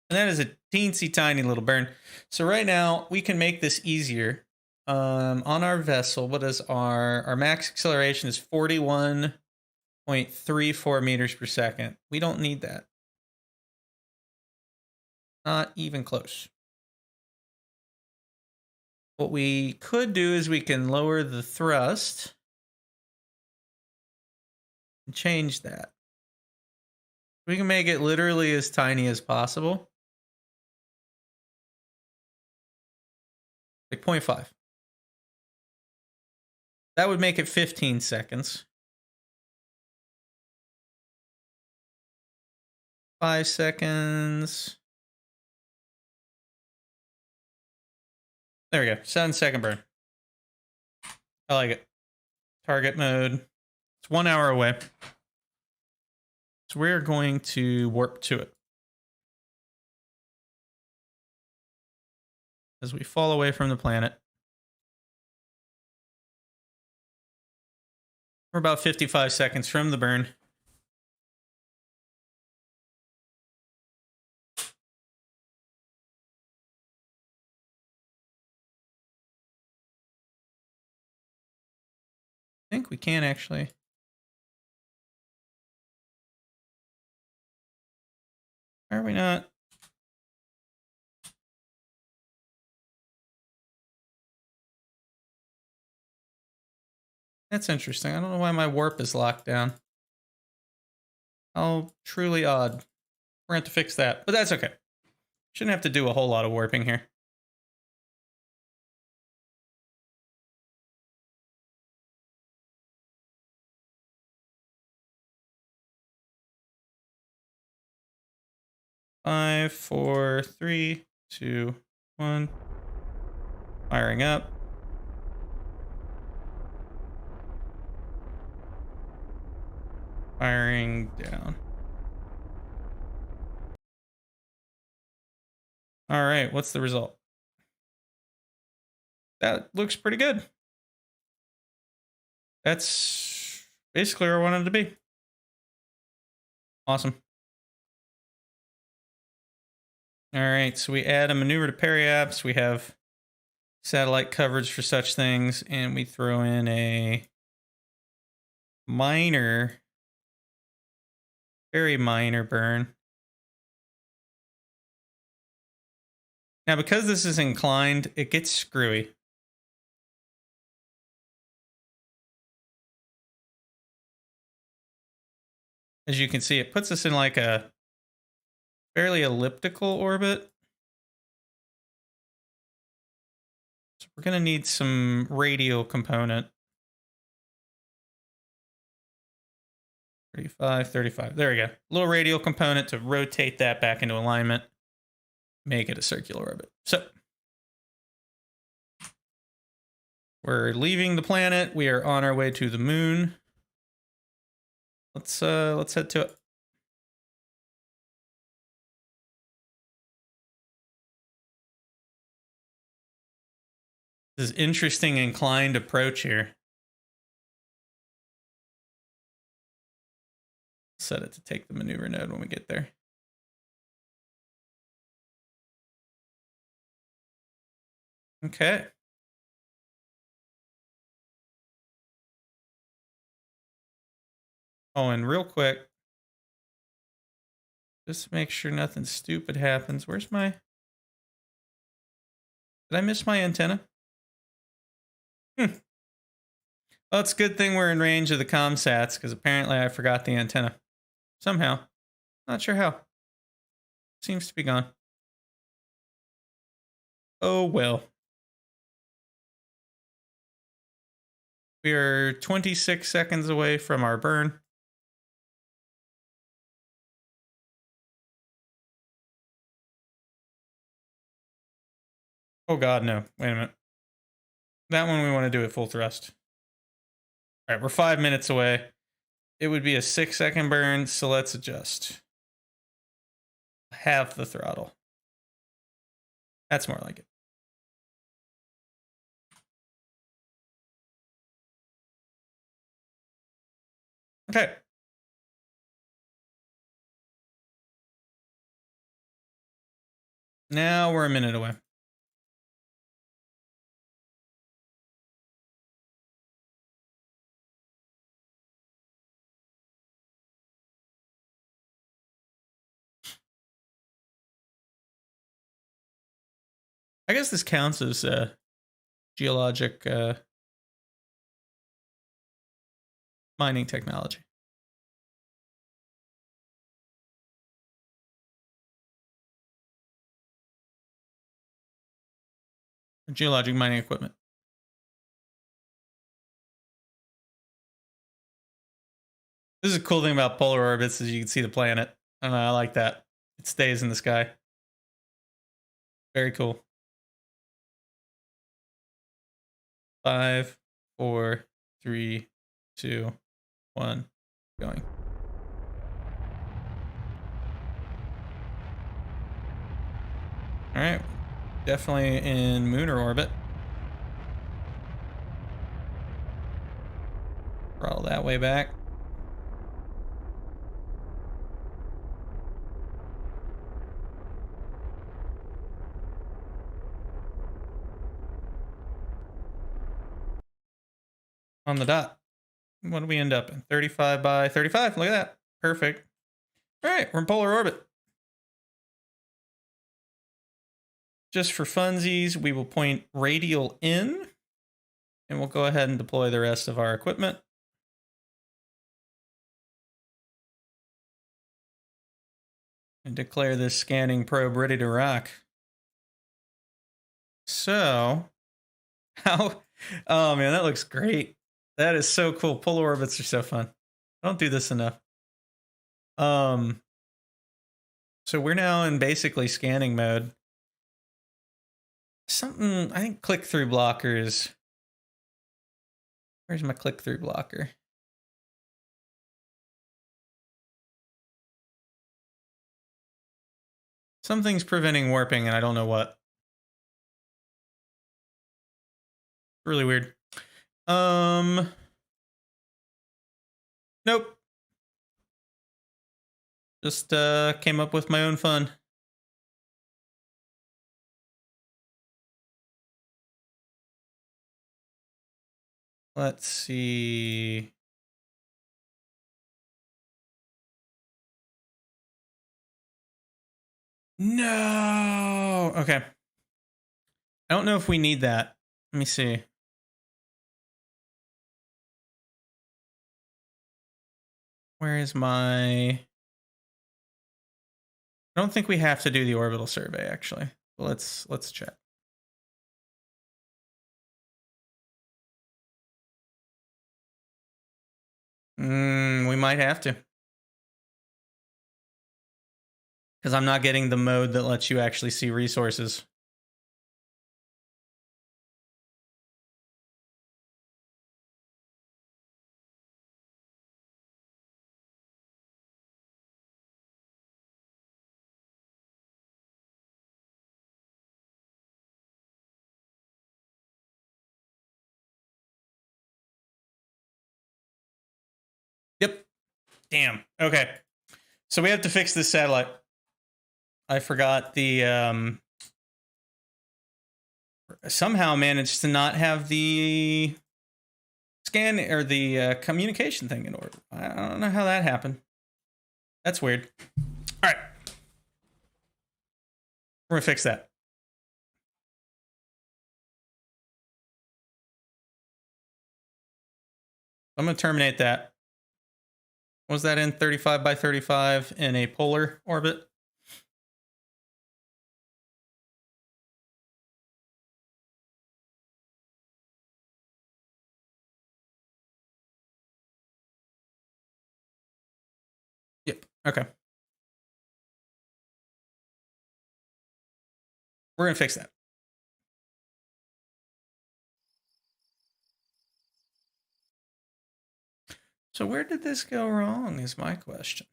that is a teensy tiny little burn. So right now, we can make this easier. On our vessel, what is our max acceleration is 41.34 meters per second. We don't need that. Not even close. What we could do is we can lower the thrust and change that. We can make it literally as tiny as possible. Like 0.5. That would make it 15 seconds. 5 seconds. There we go. 7-second burn. I like it. Target mode. It's 1 hour away. So we're going to warp to it. As we fall away from the planet. We're about 55 seconds from the burn. I think we can actually. Are we not? That's interesting. I don't know why my warp is locked down. How truly odd. We're going to have to fix that, but that's okay. Shouldn't have to do a whole lot of warping here. Five, four, three, two, one. Firing up. Firing down. All right, what's the result? That looks pretty good. That's basically where I wanted to be. Awesome. All right, so we add a maneuver to periaps. We have satellite coverage for such things, and we throw in a minor, very minor burn. Now, because this is inclined, it gets screwy. As you can see, it puts us in like a fairly elliptical orbit. So we're going to need some radial component. 35, 35. There we go. A little radial component to rotate that back into alignment. Make it a circular orbit. So we're leaving the planet. We are on our way to the moon. Let's head to it. This is interesting inclined approach here. Set it to take the maneuver node when we get there. Okay. Oh, and real quick, just to make sure nothing stupid happens. Where's my... Did I miss my antenna? Well, it's a good thing we're in range of the comsats, because apparently I forgot the antenna. Somehow. Not sure how. Seems to be gone. Oh, well. We are 26 seconds away from our burn. Oh, God, no. Wait a minute. That one we want to do at full thrust. All right, we're 5 minutes away. It would be a 6-second burn, so let's adjust. Half the throttle. That's more like it. Okay. Now we're a minute away. I guess this counts as geologic mining technology. Geologic mining equipment. This is a cool thing about polar orbits is you can see the planet. I don't know, I like that. It stays in the sky. Very cool. 5, 4, 3, 2, 1, going. All right, definitely in lunar orbit. Throttle that way back. On the dot. What do we end up in? 35 by 35. Look at that. Perfect. All right, we're in polar orbit. Just for funsies, we will point radial in, and we'll go ahead and deploy the rest of our equipment. And declare this scanning probe ready to rock. So, how... Oh, man, that looks great. That is so cool. Polar orbits are so fun. I don't do this enough. So we're now in basically scanning mode. Something, I think click-through blockers. Where's my click-through blocker? Something's preventing warping, and I don't know what. Really weird. Nope. Just came up with my own fun. Let's see. No. Okay. I don't know if we need that. Let me see. Where is my... I don't think we have to do the orbital survey, actually. Let's check. We might have to. Because I'm not getting the mode that lets you actually see resources. Yep. Damn. Okay. So we have to fix this satellite. I forgot the... somehow managed to not have the scan or the communication thing in order. I don't know how that happened. That's weird. All right. We're going to fix that. I'm going to terminate that. Was that in 35 by 35 in a polar orbit? Yep. Okay. We're going to fix that. So where did this go wrong is my question.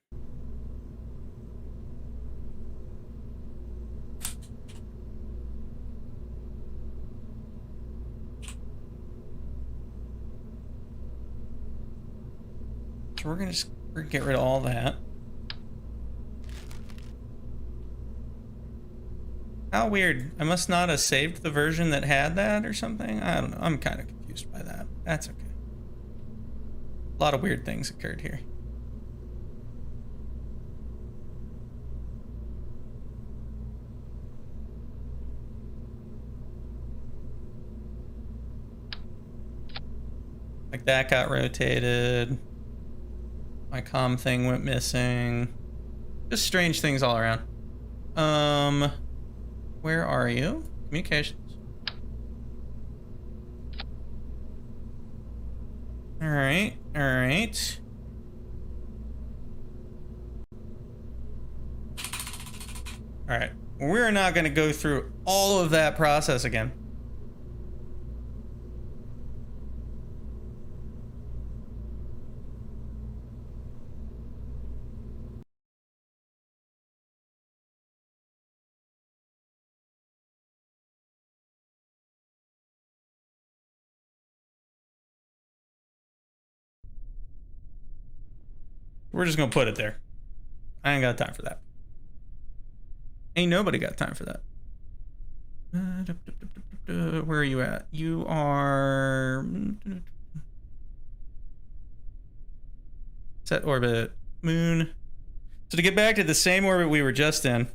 So we're going to get rid of all that. How weird. I must not have saved the version that had that or something. I don't know. I'm kind of confused by that. That's okay. A lot of weird things occurred here. Like that got rotated. My comm thing went missing. Just strange things all around. Where are you? Communications. All right. All right. All right. We're not going to go through all of that process again. We're just going to put it there. I ain't got time for that. Ain't nobody got time for that. Where are you at? You are... Set orbit. Moon. So to get back to the same orbit we were just in,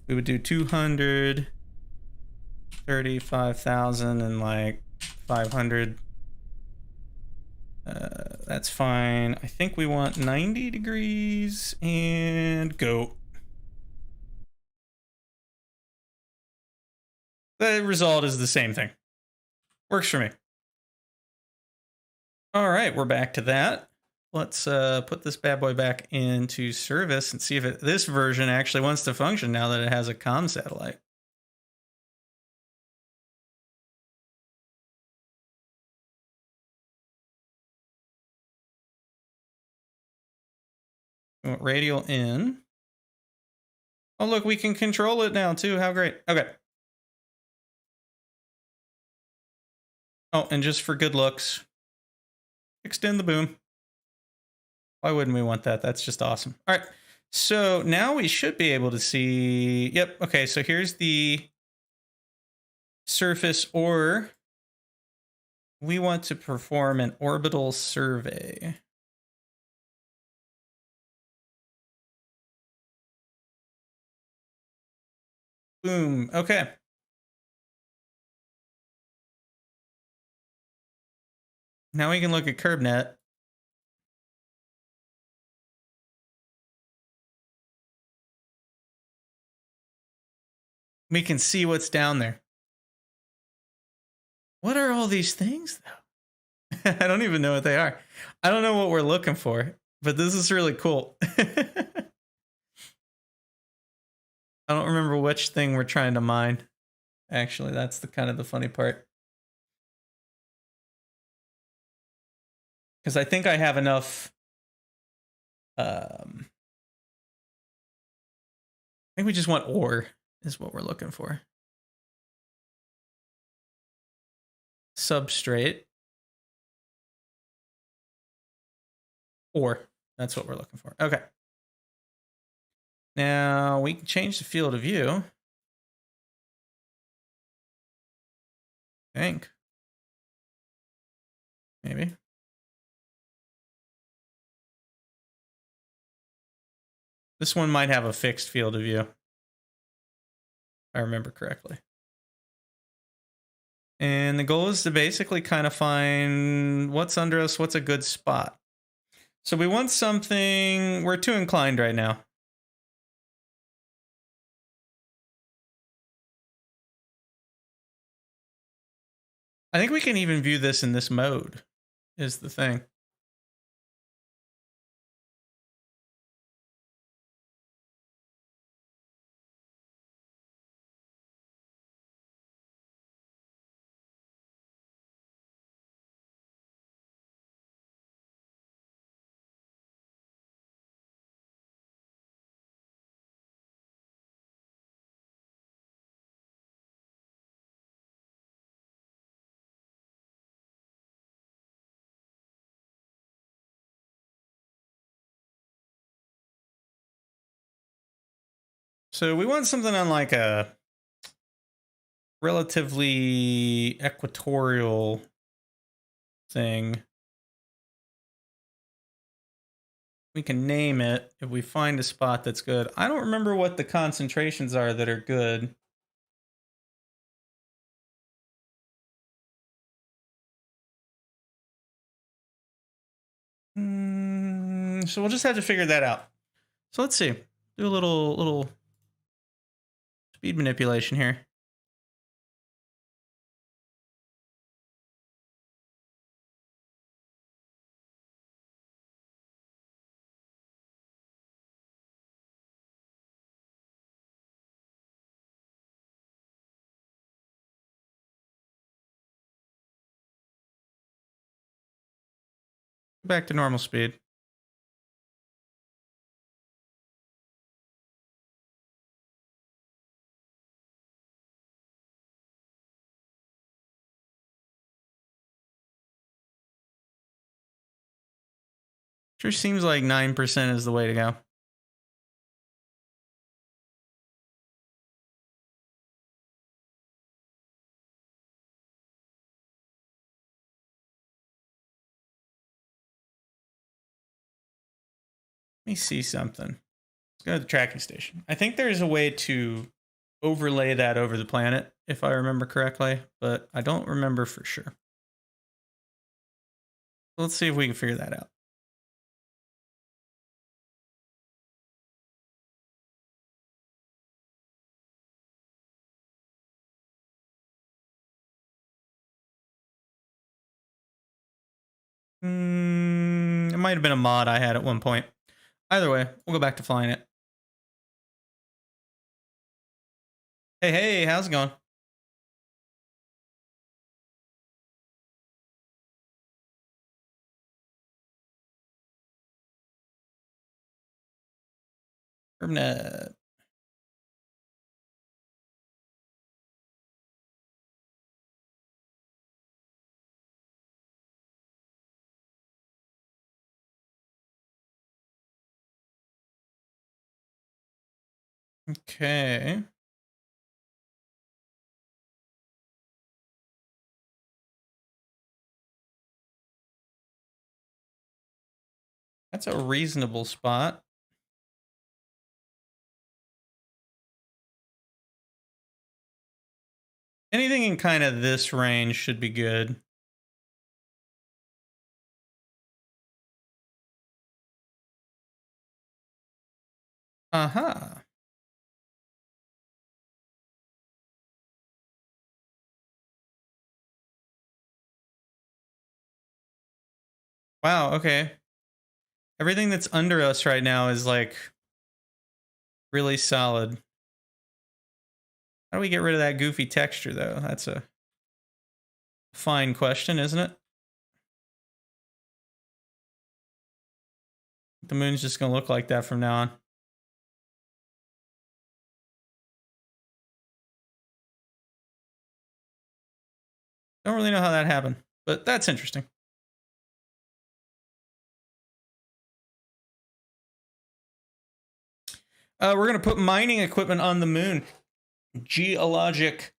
we would do 235,000 and like 500. That's fine. I think we want 90 degrees and go. The result is the same thing. Works for me. All right, we're back to that. Let's put this bad boy back into service and see if this version actually wants to function now that it has a comm satellite. Radial in. Oh, look, we can control it now, too. How great. Okay. Oh, and just for good looks, extend the boom. Why wouldn't we want that? That's just awesome. All right. So now we should be able to see. Yep. Okay. So here's the surface or We want to perform an orbital survey. Boom. Okay. Now we can look at CurbNet. We can see what's down there. What are all these things, though? I don't even know what they are. I don't know what we're looking for, but this is really cool. I don't remember which thing we're trying to mine. Actually, that's the kind of the funny part. Because I think I have enough. I think we just want ore, is what we're looking for. Substrate. Ore. That's what we're looking for. Okay. Now we can change the field of view. I think. Maybe. This one might have a fixed field of view, if I remember correctly. And the goal is to basically kind of find what's under us, what's a good spot. So we want something, we're too inclined right now. I think we can even view this in this mode, is the thing. So we want something on like a relatively equatorial thing. We can name it if we find a spot that's good. I don't remember what the concentrations are that are good. So we'll just have to figure that out. So let's see. Do a little speed manipulation here. Back to normal speed. Sure seems like 9% is the way to go. Let me see something. Let's go to the tracking station. I think there's a way to overlay that over the planet, if I remember correctly, but I don't remember for sure. Let's see if we can figure that out. It might have been a mod I had at one point. Either way, we'll go back to flying it. Hey, how's it going? Urbanet. Okay. That's a reasonable spot. Anything in kind of this range should be good. Uh-huh. Wow, okay. Everything that's under us right now is like really solid. How do we get rid of that goofy texture though? That's a fine question, isn't it? The moon's just gonna look like that from now on. Don't really know how that happened, but that's interesting. We're gonna put mining equipment on the moon. Geologic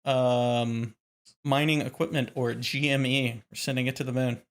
mining equipment, or GME. We're sending it to the moon.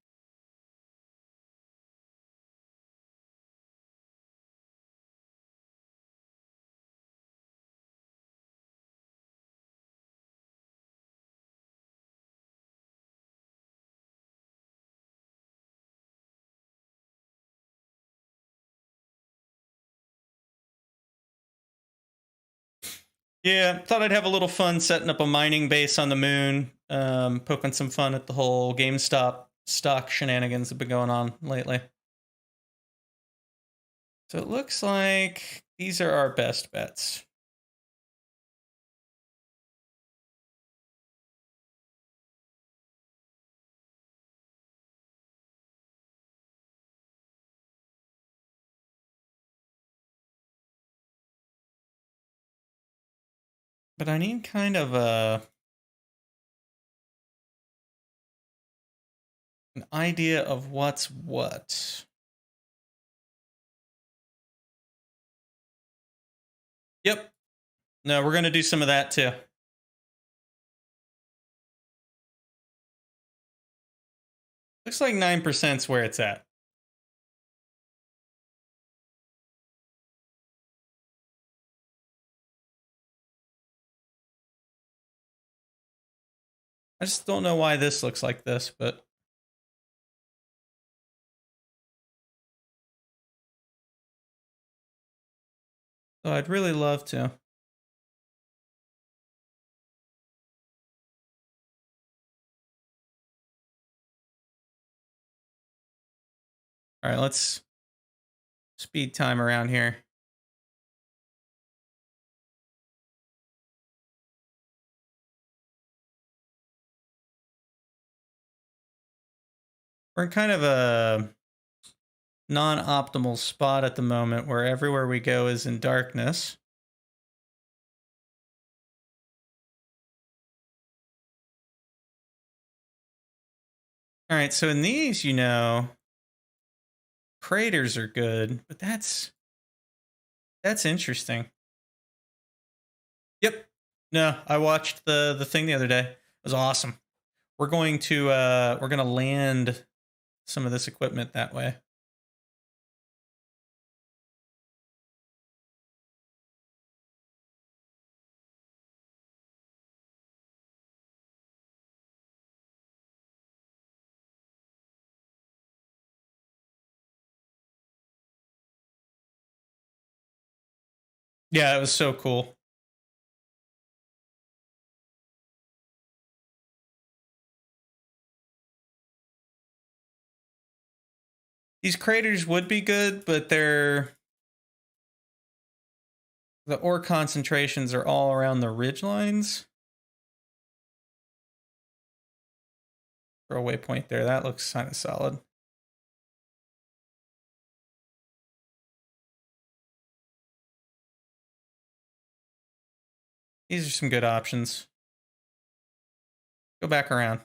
Yeah, thought I'd have a little fun setting up a mining base on the moon, poking some fun at the whole GameStop stock shenanigans that have been going on lately. So it looks like these are our best bets. But I need kind of an idea of what's what. Yep. No, we're going to do some of that too. Looks like 9% is where it's at. I just don't know why this looks like this, but so I'd really love to. All right, let's speed time around here. We're in kind of a non-optimal spot at the moment where everywhere we go is in darkness. All right, so in these, craters are good, but that's interesting. Yep. No, I watched the thing the other day. It was awesome. We're going to land some of this equipment that way. Yeah, it was so cool. These craters would be good, but the ore concentrations are all around the ridge lines. Throw a waypoint there. That looks kind of solid. These are some good options. Go back around.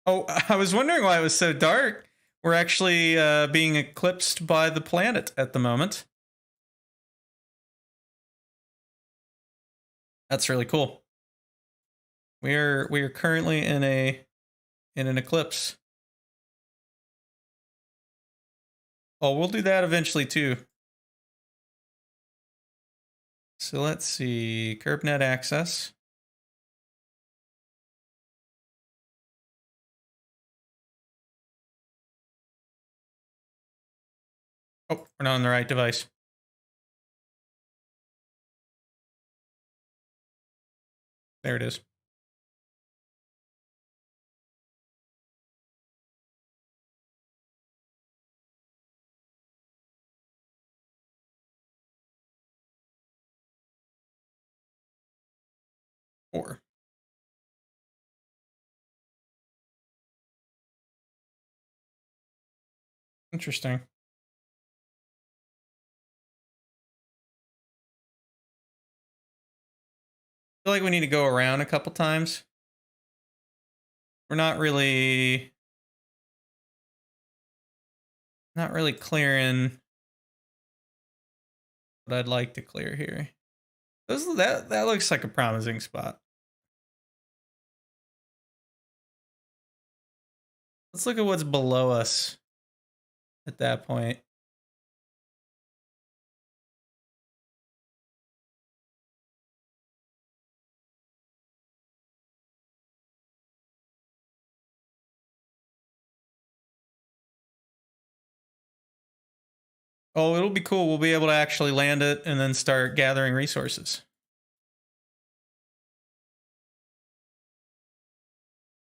Oh, I was wondering why it was so dark. We're actually being eclipsed by the planet at the moment. That's really cool. We are currently in an eclipse. Oh, we'll do that eventually too. So let's see, CurbNet access. Oh, we're not on the right device. There it is. Four. Interesting. I feel like we need to go around a couple times. We're not really clearing what I'd like to clear here. That looks like a promising spot. Let's look at what's below us at that point. Oh, it'll be cool. We'll be able to actually land it and then start gathering resources.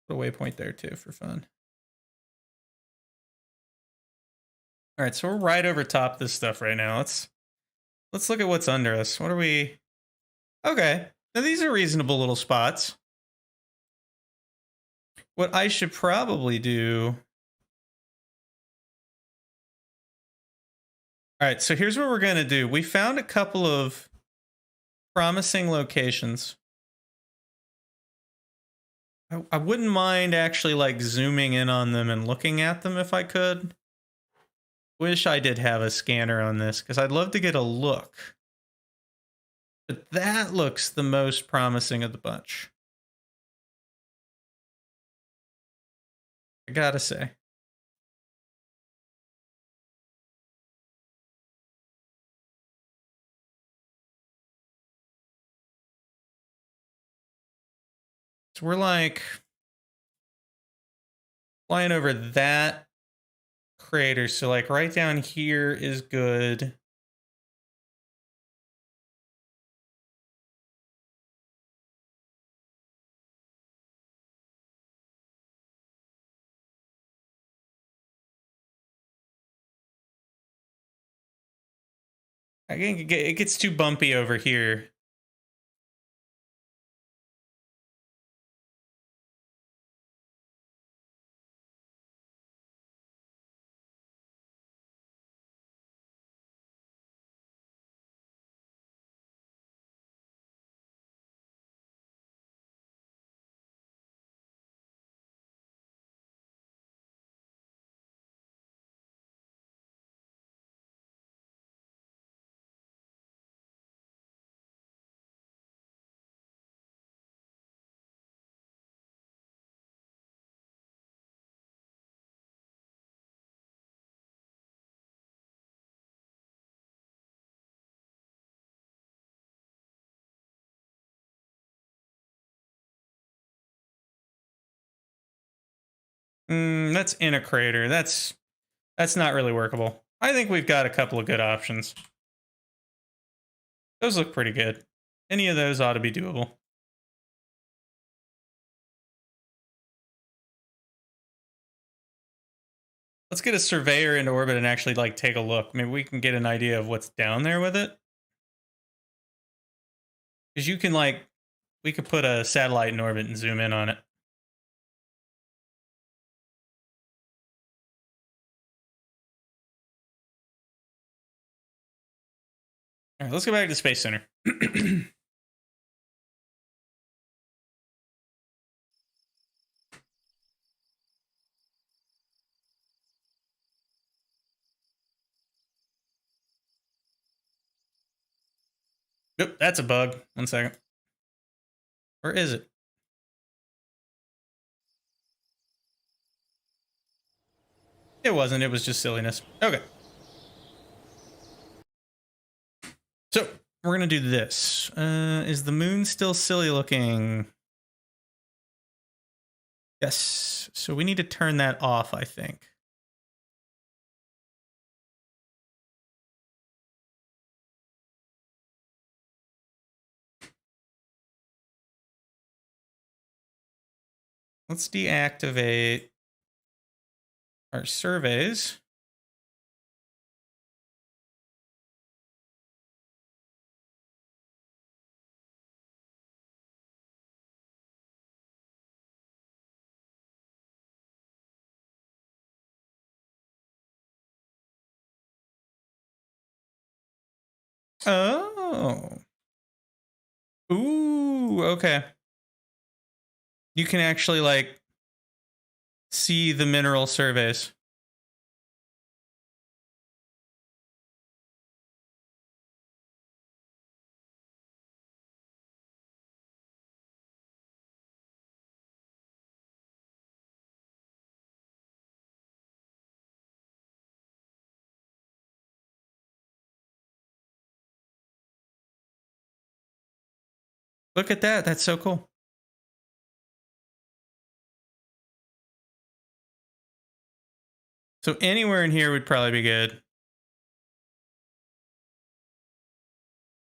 Put a waypoint there too for fun. All right, so we're right over top this stuff right now. Let's look at what's under us. What are we? Okay, now these are reasonable little spots. What I should probably do. All right, so here's what we're gonna do. We found a couple of promising locations. I wouldn't mind actually like zooming in on them and looking at them if I could. Wish I did have a scanner on this because I'd love to get a look. But that looks the most promising of the bunch. I gotta say. So we're like flying over that crater. So like right down here is good. I think it gets too bumpy over here. That's in a crater. That's not really workable. I think we've got a couple of good options. Those look pretty good. Any of those ought to be doable. Let's get a surveyor into orbit and actually like take a look. Maybe we can get an idea of what's down there with it. Because you can like, we could put a satellite in orbit and zoom in on it. All right, let's go back to the Space Center. Yep, that's a bug. 1 second. Where is it? It wasn't. It was just silliness. Okay. So we're going to do this. Is the moon still silly looking? Yes. So we need to turn that off, I think. Let's deactivate our surveys. Oh. Ooh, okay. You can actually like see the mineral surveys. Look at that. That's so cool. So anywhere in here would probably be good.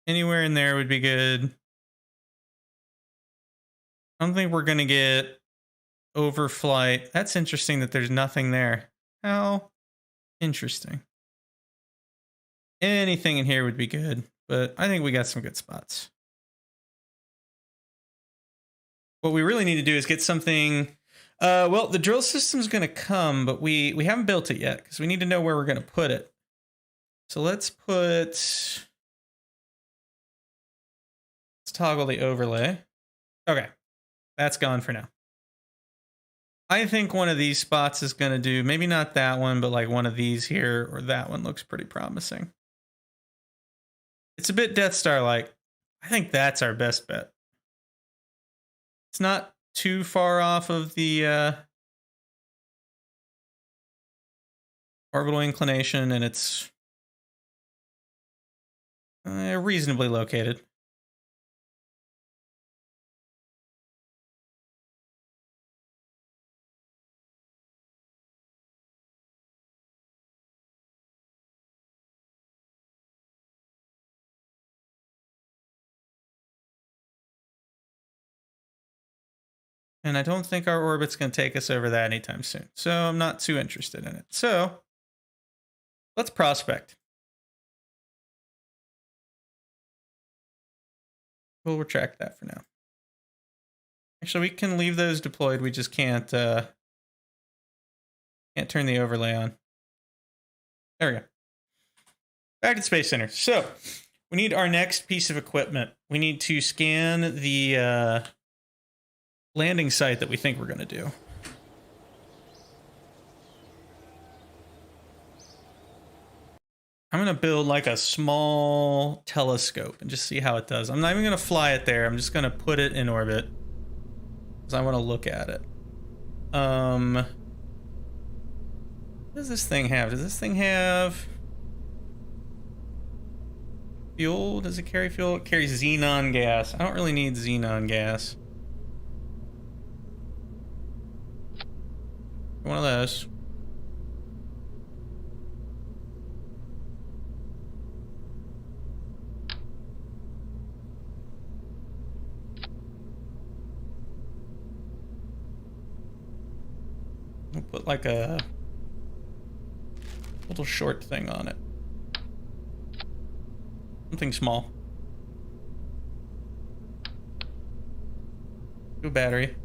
Anywhere in there would be good. I don't think we're going to get overflight. That's interesting that there's nothing there. How interesting. Anything in here would be good, but I think we got some good spots. What we really need to do is get something. Well, the drill system's going to come, but we haven't built it yet because we need to know where we're going to put it. So let's toggle the overlay. Okay, that's gone for now. I think one of these spots is going to do, maybe not that one, but like one of these here, or that one looks pretty promising. It's a bit Death Star-like. I think that's our best bet. It's not too far off of the orbital inclination, and it's reasonably located. And I don't think our orbit's going to take us over that anytime soon. So I'm not too interested in it. So let's prospect. We'll retract that for now. Actually, we can leave those deployed. We just can't turn the overlay on. There we go. Back to Space Center. So we need our next piece of equipment. We need to scan the landing site that we think we're going to do. I'm going to build like a small telescope and just see how it does. I'm not even going to fly it there. I'm just going to put it in orbit because I want to look at it. What does this thing have? Does this thing have fuel? Does it carry fuel? It carries xenon gas. I don't really need xenon gas. One of those. We'll put like a little short thing on it. Something small. Do a battery.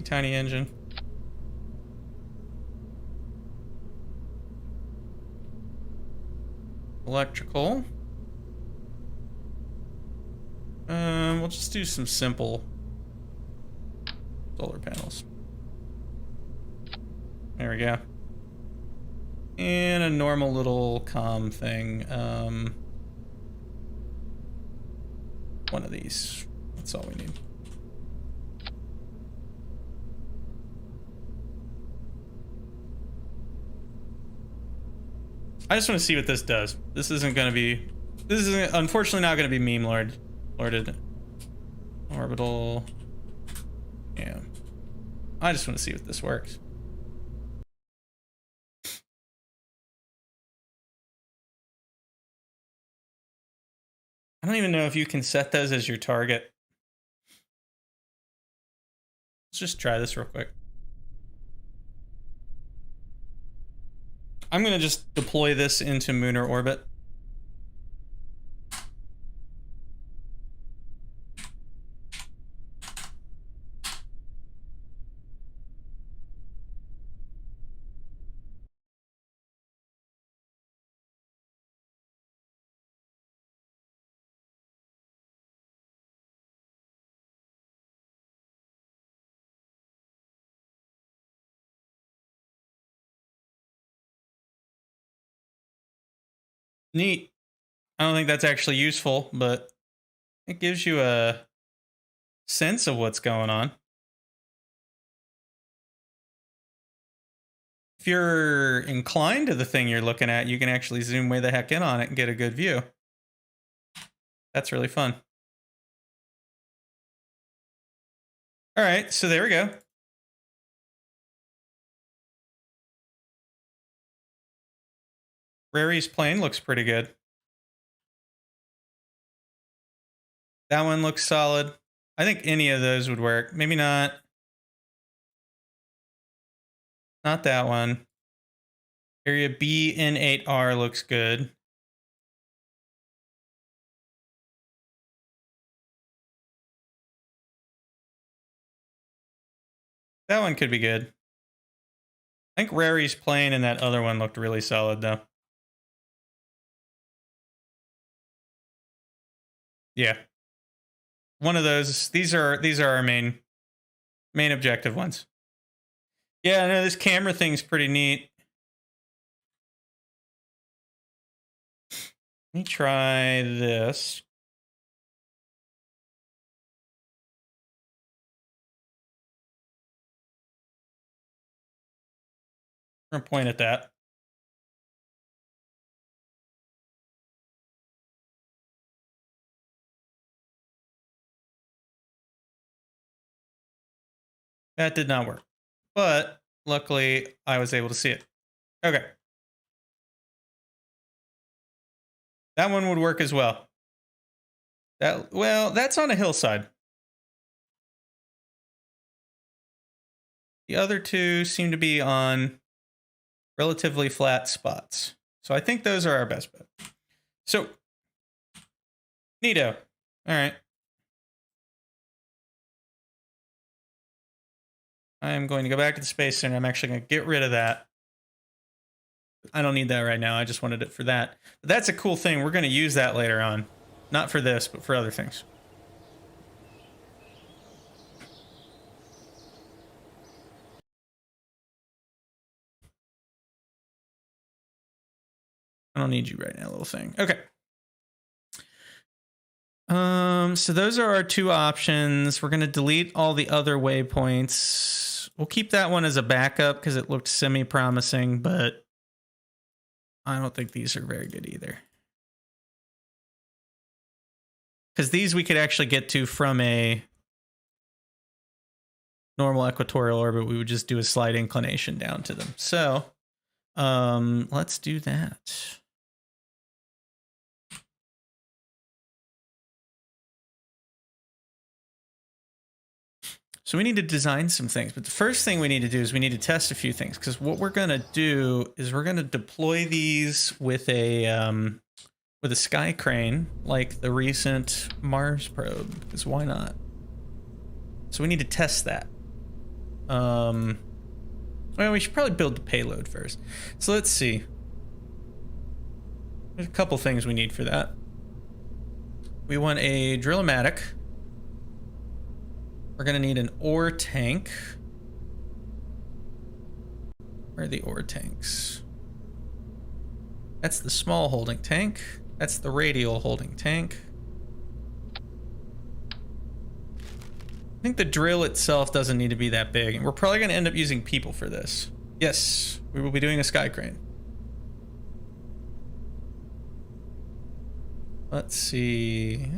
Tiny engine. Electrical. We'll just do some simple solar panels. There we go. And a normal little comm thing. One of these. That's all we need. I just want to see what this does. This isn't unfortunately not going to be meme lorded. Orbital. Yeah. I just want to see what this works. I don't even know if you can set those as your target. Let's just try this real quick. I'm going to just deploy this into lunar orbit. Neat. I don't think that's actually useful, but it gives you a sense of what's going on. If you're inclined to the thing you're looking at, you can actually zoom way the heck in on it and get a good view. That's really fun. All right, so there we go. Rary's plane looks pretty good. That one looks solid. I think any of those would work. Maybe not. Not that one. Area B N8R looks good. That one could be good. I think Rary's plane and that other one looked really solid though. Yeah. One of those. These are our main objective ones. Yeah, I know this camera thing's pretty neat. Let me try this. I'm gonna point at that. That did not work, but luckily I was able to see it. Okay. That one would work as well. Well, that's on a hillside. The other two seem to be on relatively flat spots. So I think those are our best bet. So, neato. All right. I'm going to go back to the Space Center. I'm actually going to get rid of that. I don't need that right now. I just wanted it for that. But that's a cool thing. We're going to use that later on. Not for this, but for other things. I don't need you right now, little thing. Okay. So those are our two options. We're going to delete all the other waypoints. We'll keep that one as a backup because it looked semi-promising, but I don't think these are very good either. Because these we could actually get to from a normal equatorial orbit. We would just do a slight inclination down to them. So let's do that. So we need to design some things, but the first thing we need to do is we need to test a few things, because what we're going to do is we're going to deploy these with a sky crane like the recent Mars probe, because why not? So we need to test that. Well, we should probably build the payload first. So let's see. There's a couple things we need for that. We want a drill-o-matic. We're going to need an ore tank. Where are the ore tanks? That's the small holding tank. That's the radial holding tank. I think the drill itself doesn't need to be that big, and we're probably going to end up using people for this. Yes, we will be doing a sky crane. Let's see.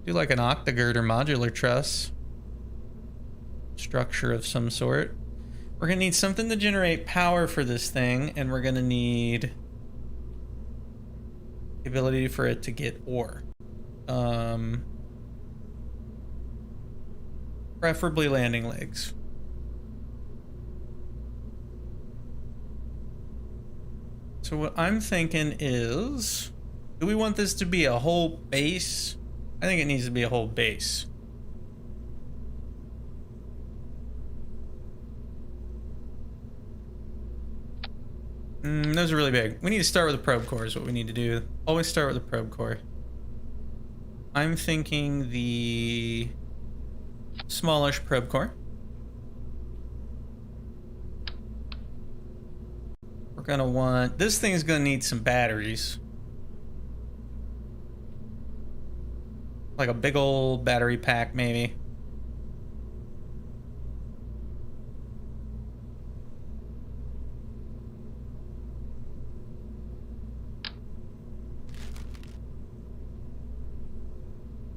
Do like an octagird or modular truss. Structure of some sort. We're going to need something to generate power for this thing, and we're going to need the ability for it to get ore. Preferably landing legs. So what I'm thinking is, do we want this to be a whole base? I think it needs to be a whole base. Those are really big. We need to start with a probe core is what we need to do. Always start with a probe core. I'm thinking the smallish probe core. We're gonna want, this thing's gonna need some batteries. Like a big old battery pack maybe.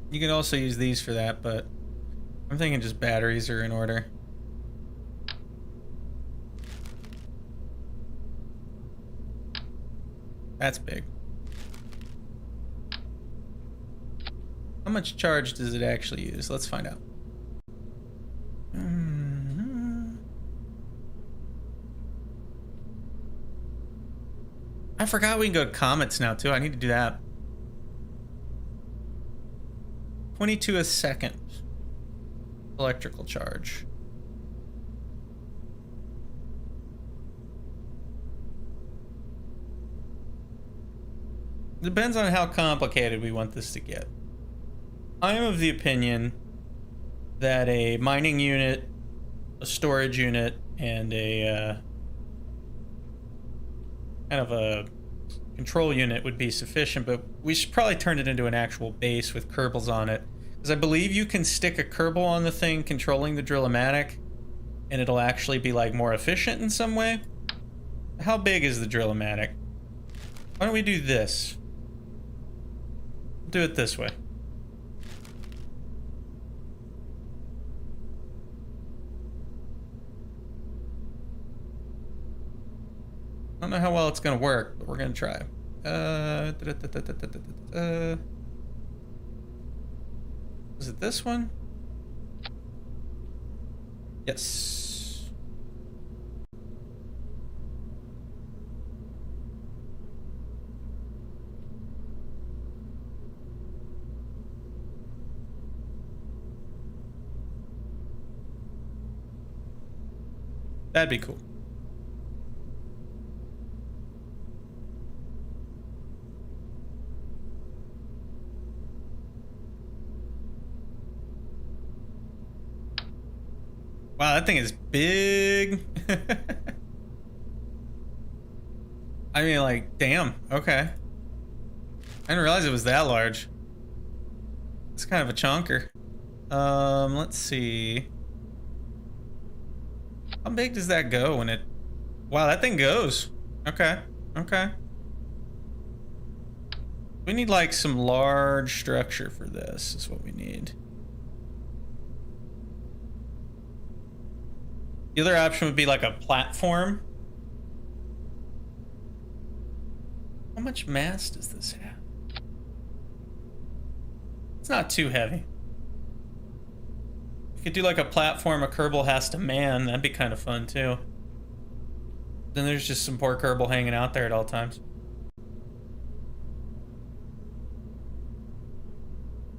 You can also use these for that, but I'm thinking just batteries are in order. That's big. How much charge does it actually use? Let's find out. I forgot we can go to comets now too. I need to do that. 22 a second. Electrical charge. Depends on how complicated we want this to get. I am of the opinion that a mining unit, a storage unit, and a kind of a control unit would be sufficient, but we should probably turn it into an actual base with Kerbals on it. Because I believe you can stick a Kerbal on the thing controlling the drill-o-matic, and it'll actually be like more efficient in some way. How big is the drill-o-matic? Why don't we do this? Do it this way. I don't know how well it's gonna work, but we're gonna try. Is it this one? Yes. That'd be cool. Wow, that thing is big. I mean, like, damn. Okay. I didn't realize it was that large. It's kind of a chunker. Let's see. How big does that go when it... Wow, that thing goes. Okay. Okay. We need, like, some large structure for this, is what we need. The other option would be like a platform. How much mass does this have? It's not too heavy. You could do like a platform a Kerbal has to man. That'd be kind of fun too. Then there's just some poor Kerbal hanging out there at all times.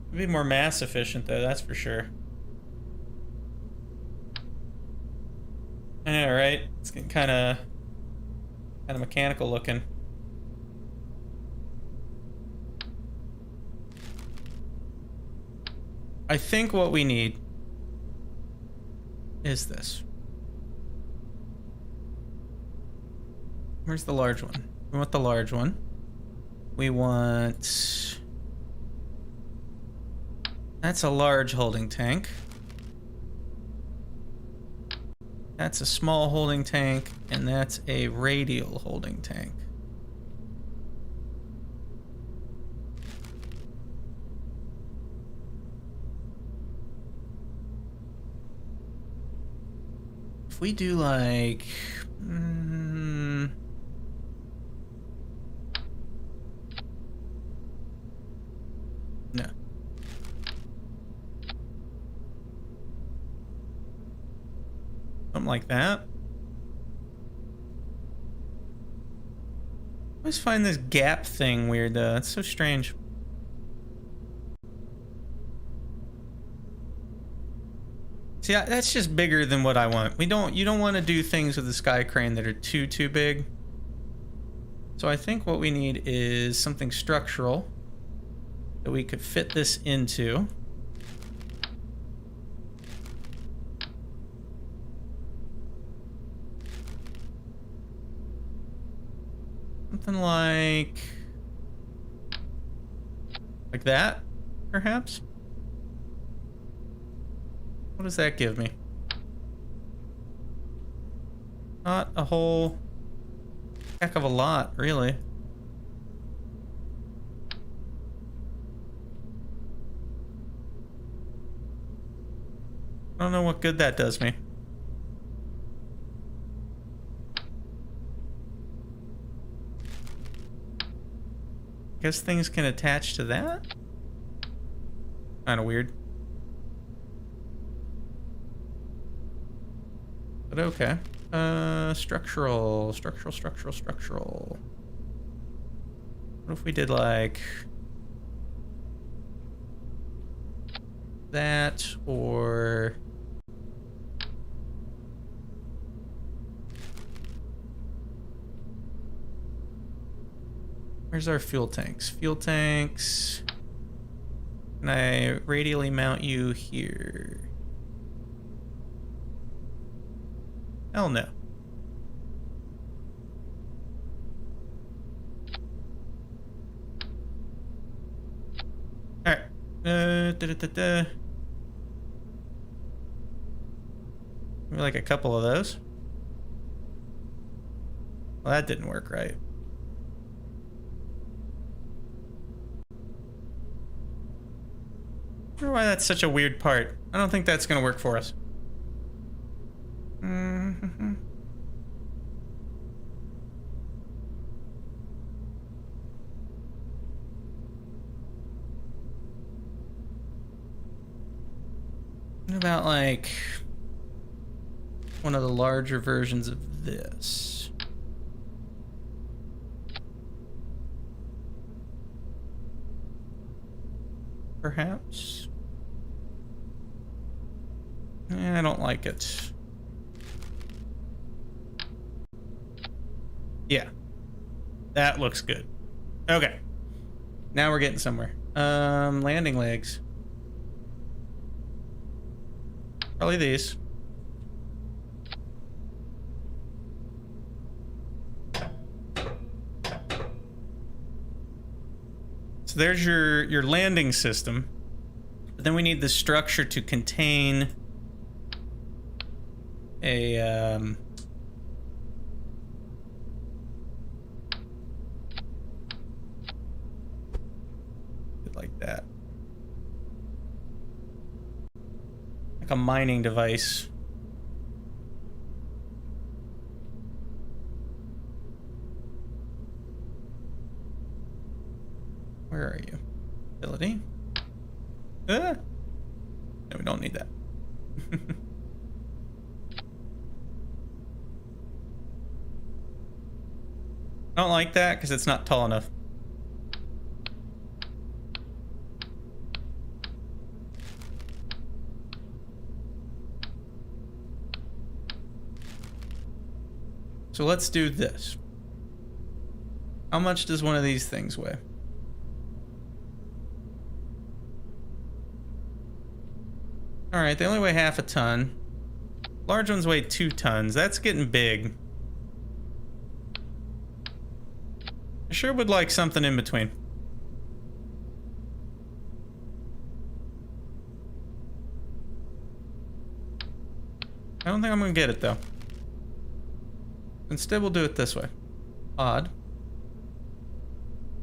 It'd be more mass efficient though, that's for sure. I know, right? It's getting kind of mechanical looking. I think what we need is this. Where's the large one? We want the large one. We want That's a large holding tank. That's a small holding tank, and that's a radial holding tank. If we do like... no. Something like that. I always find this gap thing weird though. It's so strange. See, that's just bigger than what I want. You don't want to do things with the sky crane that are too big. So I think what we need is something structural that we could fit this into. Something like that, perhaps? What does that give me? Not a whole heck of a lot, really. I don't know what good that does me. Guess things can attach to that? Kind of weird. But okay. Structural. What if we did like that, or where's our fuel tanks? Fuel tanks. Can I radially mount you here? Hell no. Alright. Maybe like a couple of those. Well, that didn't work right. I wonder why that's such a weird part. I don't think that's gonna work for us. What about like one of the larger versions of this? Perhaps? I don't like it. Yeah. That looks good. Okay. Now we're getting somewhere. Landing legs. Probably these. So there's your landing system. But then we need the structure to contain a like that. Like a mining device. Where are you? Ability? No, we don't need that. I don't like that because it's not tall enough. So let's do this. How much does one of these things weigh? All right, they only weigh half a ton. Large ones weigh 2 tons. That's getting big. I sure would like something in between. I don't think I'm gonna get it though. Instead, we'll do it this way. Odd.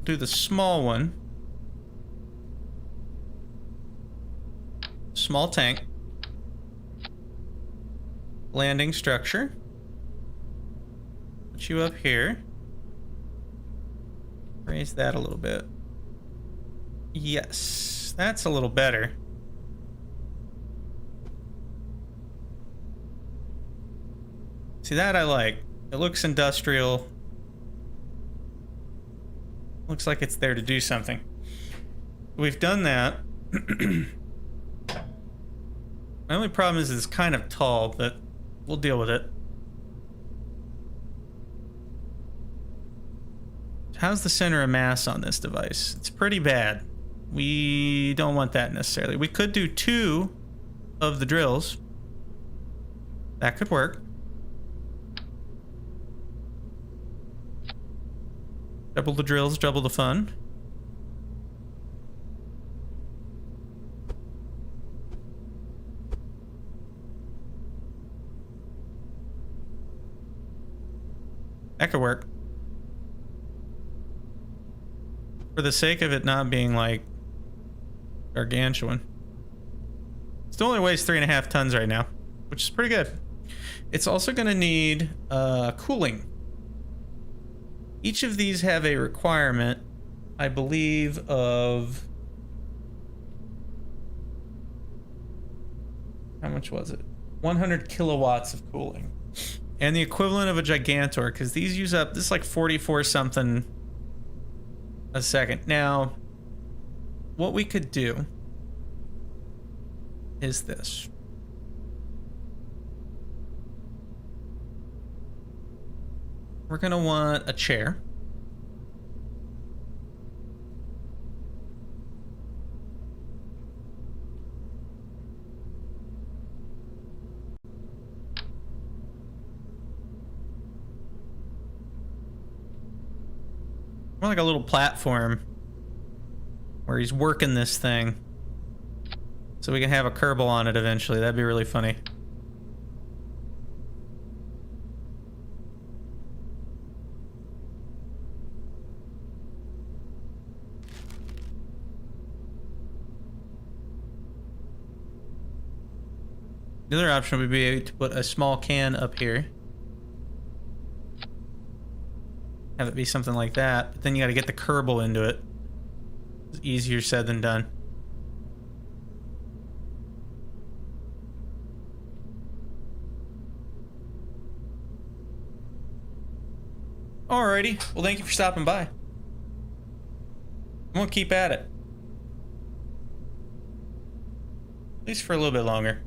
Do the small one. Small tank. Landing structure. Put you up here. Raise that a little bit. Yes, that's a little better. See, that I like. It looks industrial. Looks like it's there to do something. We've done that. My only problem is it's kind of tall, but we'll deal with it. How's the center of mass on this device? It's pretty bad. We don't want that necessarily. We could do 2 of the drills. That could work. Double the drills, double the fun. That could work. For the sake of it not being like gargantuan. Still only weighs 3.5 tons right now, which is pretty good. It's also going to need cooling. Each of these have a requirement, I believe, of... How much was it? 100 kilowatts of cooling. And the equivalent of a Gigantor, because these use up... This is like 44 something a second. Now, what we could do is this. We're going to want a chair. More like a little platform where he's working this thing. So we can have a Kerbal on it eventually. That'd be really funny. The other option would be to put a small can up here. Have it be something like that. But then you got to get the Kerbal into it. It's easier said than done. Alrighty. Well, thank you for stopping by. I'm gonna keep at it. At least for a little bit longer.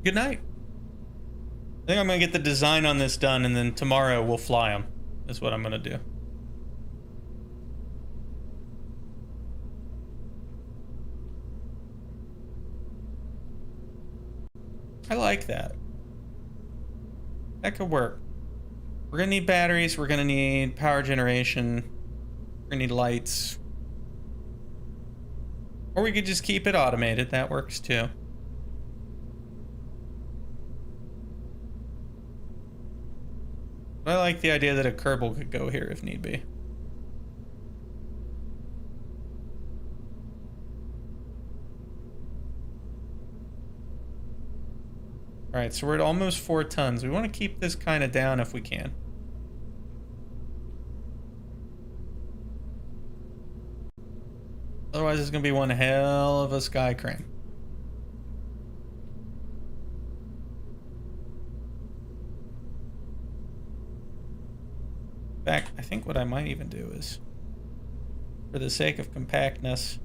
Good night. I think I'm gonna get the design on this done, and then tomorrow we'll fly them. Is what I'm gonna do. I like that. That could work. We're gonna need batteries. We're gonna need power generation. We're gonna need lights. Or we could just keep it automated. That works too. I like the idea that a Kerbal could go here if need be. Alright, so we're at almost 4 tons. We want to keep this kind of down if we can. Otherwise, it's going to be one hell of a sky crane. In fact, I think what I might even do is, for the sake of compactness,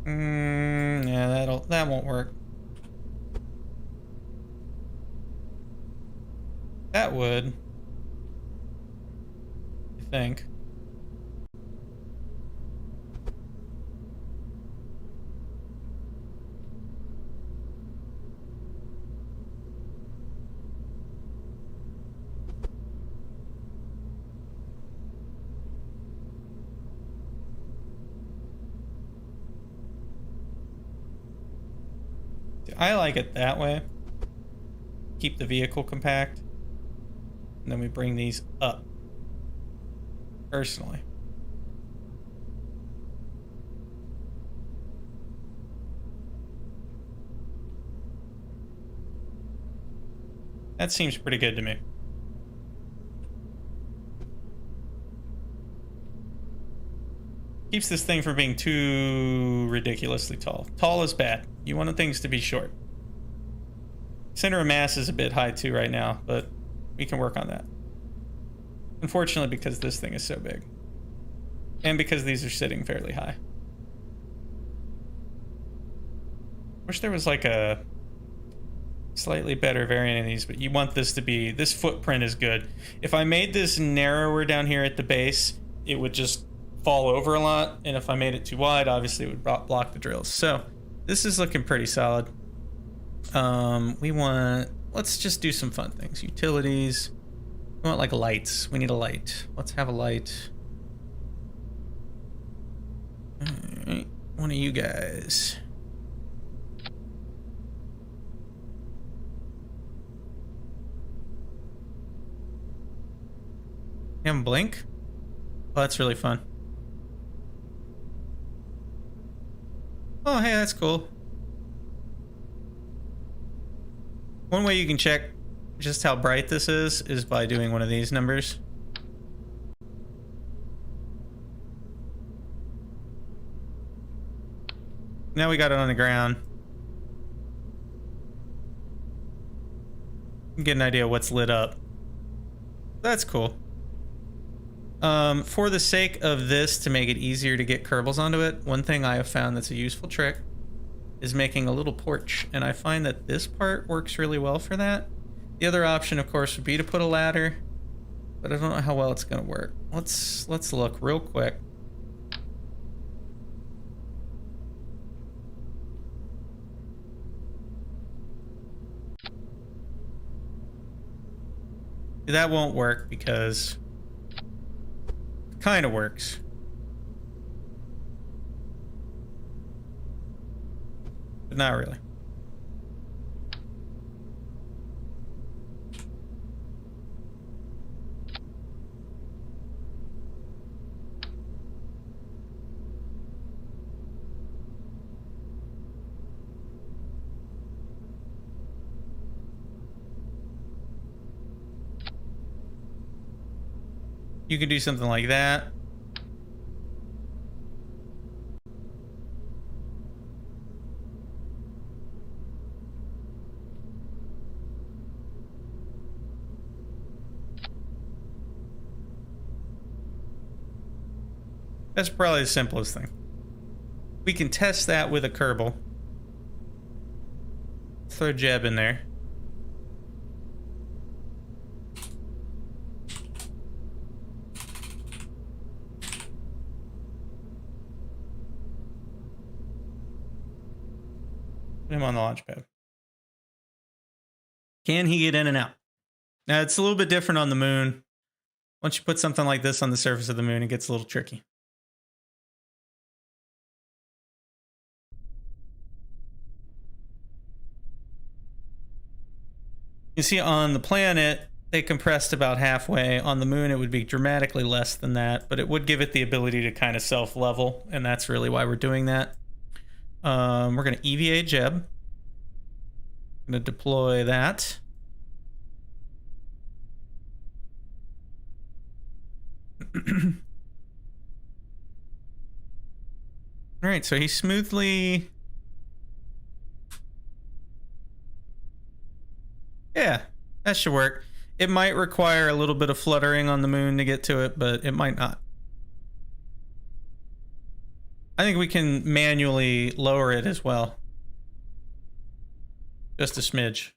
yeah, that won't work. That would, I think. I like it that way. Keep the vehicle compact. And then we bring these up. Personally. That seems pretty good to me. Keeps this thing from being too ridiculously tall. Tall is bad. You want things to be short. Center of mass is a bit high too right now, but we can work on that. Unfortunately, because this thing is so big. And because these are sitting fairly high. Wish there was like a slightly better variant of these, but you want this to be, this footprint is good. If I made this narrower down here at the base, it would just fall over a lot, and if I made it too wide, obviously it would block the drills. So this is looking pretty solid. Let's just do some fun things. Utilities. We want like lights. We need a light. Let's have a light. All right, one of you guys. You have them blink? Oh, that's really fun. Oh, hey, that's cool. One way you can check just how bright this is by doing one of these numbers. Now we got it on the ground. You can get an idea of what's lit up. That's cool. For the sake of this, to make it easier to get Kerbals onto it, one thing I have found that's a useful trick is making a little porch, and I find that this part works really well for that. The other option, of course, would be to put a ladder, but I don't know how well it's going to work. Let's look real quick. That won't work because it kind of works. But not really. You can do something like that. That's probably the simplest thing. We can test that with a Kerbal. Throw a Jeb in there. Put him on the launch pad. Can he get in and out? Now, it's a little bit different on the moon. Once you put something like this on the surface of the moon, it gets a little tricky. You see on the planet, they compressed about halfway. On the moon, it would be dramatically less than that, but it would give it the ability to kind of self-level, and that's really why we're doing that. We're going to EVA Jeb. I'm going to deploy that. All right, so he smoothly... Yeah, that should work. It might require a little bit of fluttering on the moon to get to it, but it might not. I think we can manually lower it as well. Just a smidge.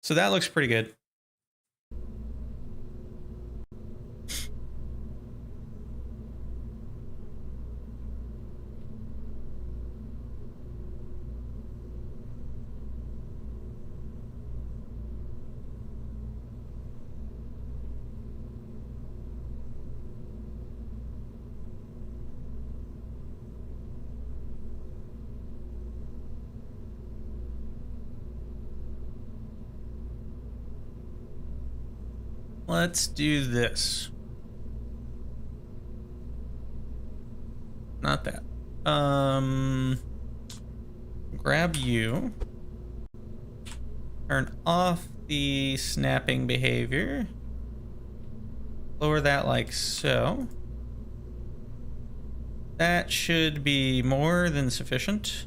So that looks pretty good. Let's do this. Not that. Grab you. Turn off the snapping behavior. Lower that like so. That should be more than sufficient,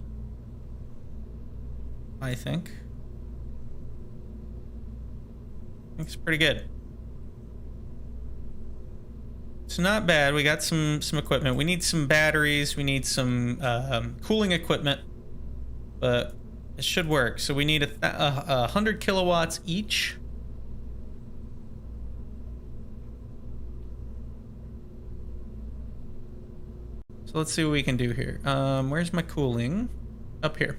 I think. It's pretty good. It's not bad. We got some equipment. We need some batteries. We need some cooling equipment, but it should work. So we need 100 kilowatts each. So let's see what we can do here. Where's my cooling? Up here.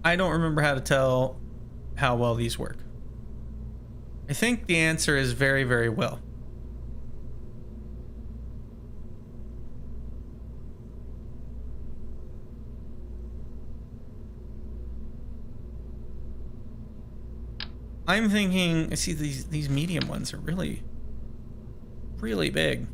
I don't remember how to tell how well these work. I think the answer is very, very well. I'm thinking, see, these medium ones are really, really big.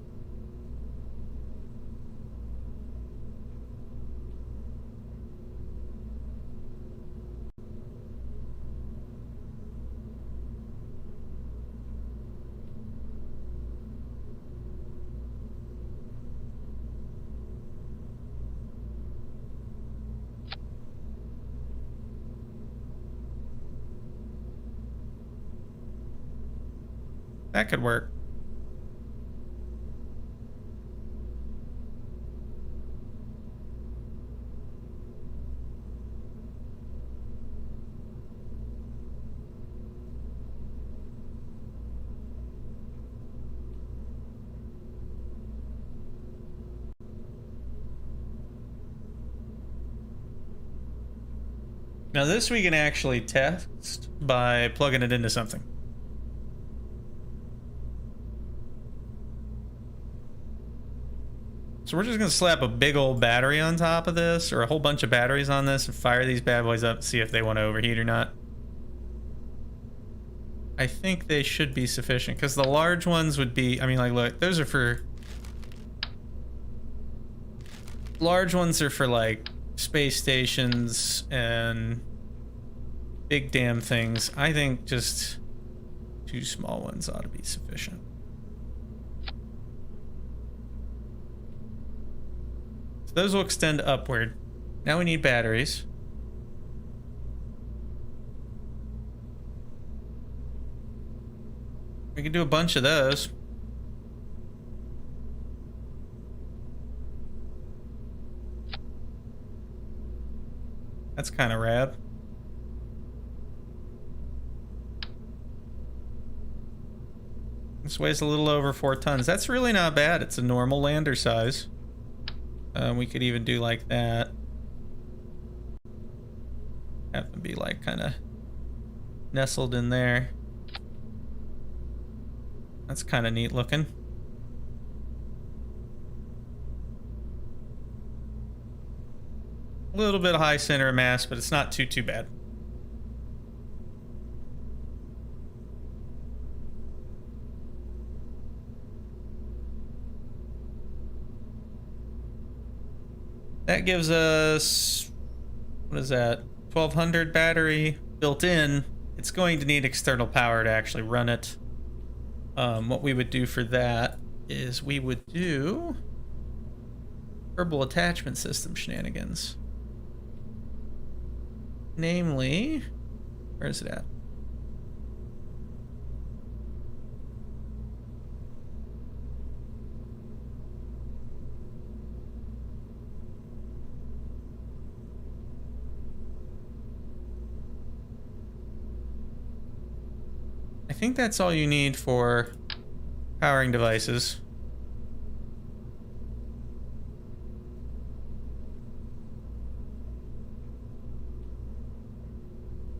That could work. Now this we can actually test by plugging it into something. So we're just gonna slap a big old battery on top of this, or a whole bunch of batteries on this, and fire these bad boys up, see if they want to overheat or not. I think they should be sufficient, because the large ones would be, I mean, like, look, those are for... Large ones are for, like, space stations and big damn things. I think just 2 small ones ought to be sufficient. So those will extend upward. Now we need batteries. We can do a bunch of those. That's kind of rad. This weighs a little over 4 tons. That's really not bad. It's a normal lander size. We could even do like that. Have them be like kind of nestled in there. That's kind of neat looking. A little bit of high center of mass, but it's not too bad. That gives us, what is that, 1200 battery built in. It's going to need external power to actually run it. What we would do for that is we would do Kerbal attachment system shenanigans. Namely, where is it at? I think that's all you need for powering devices.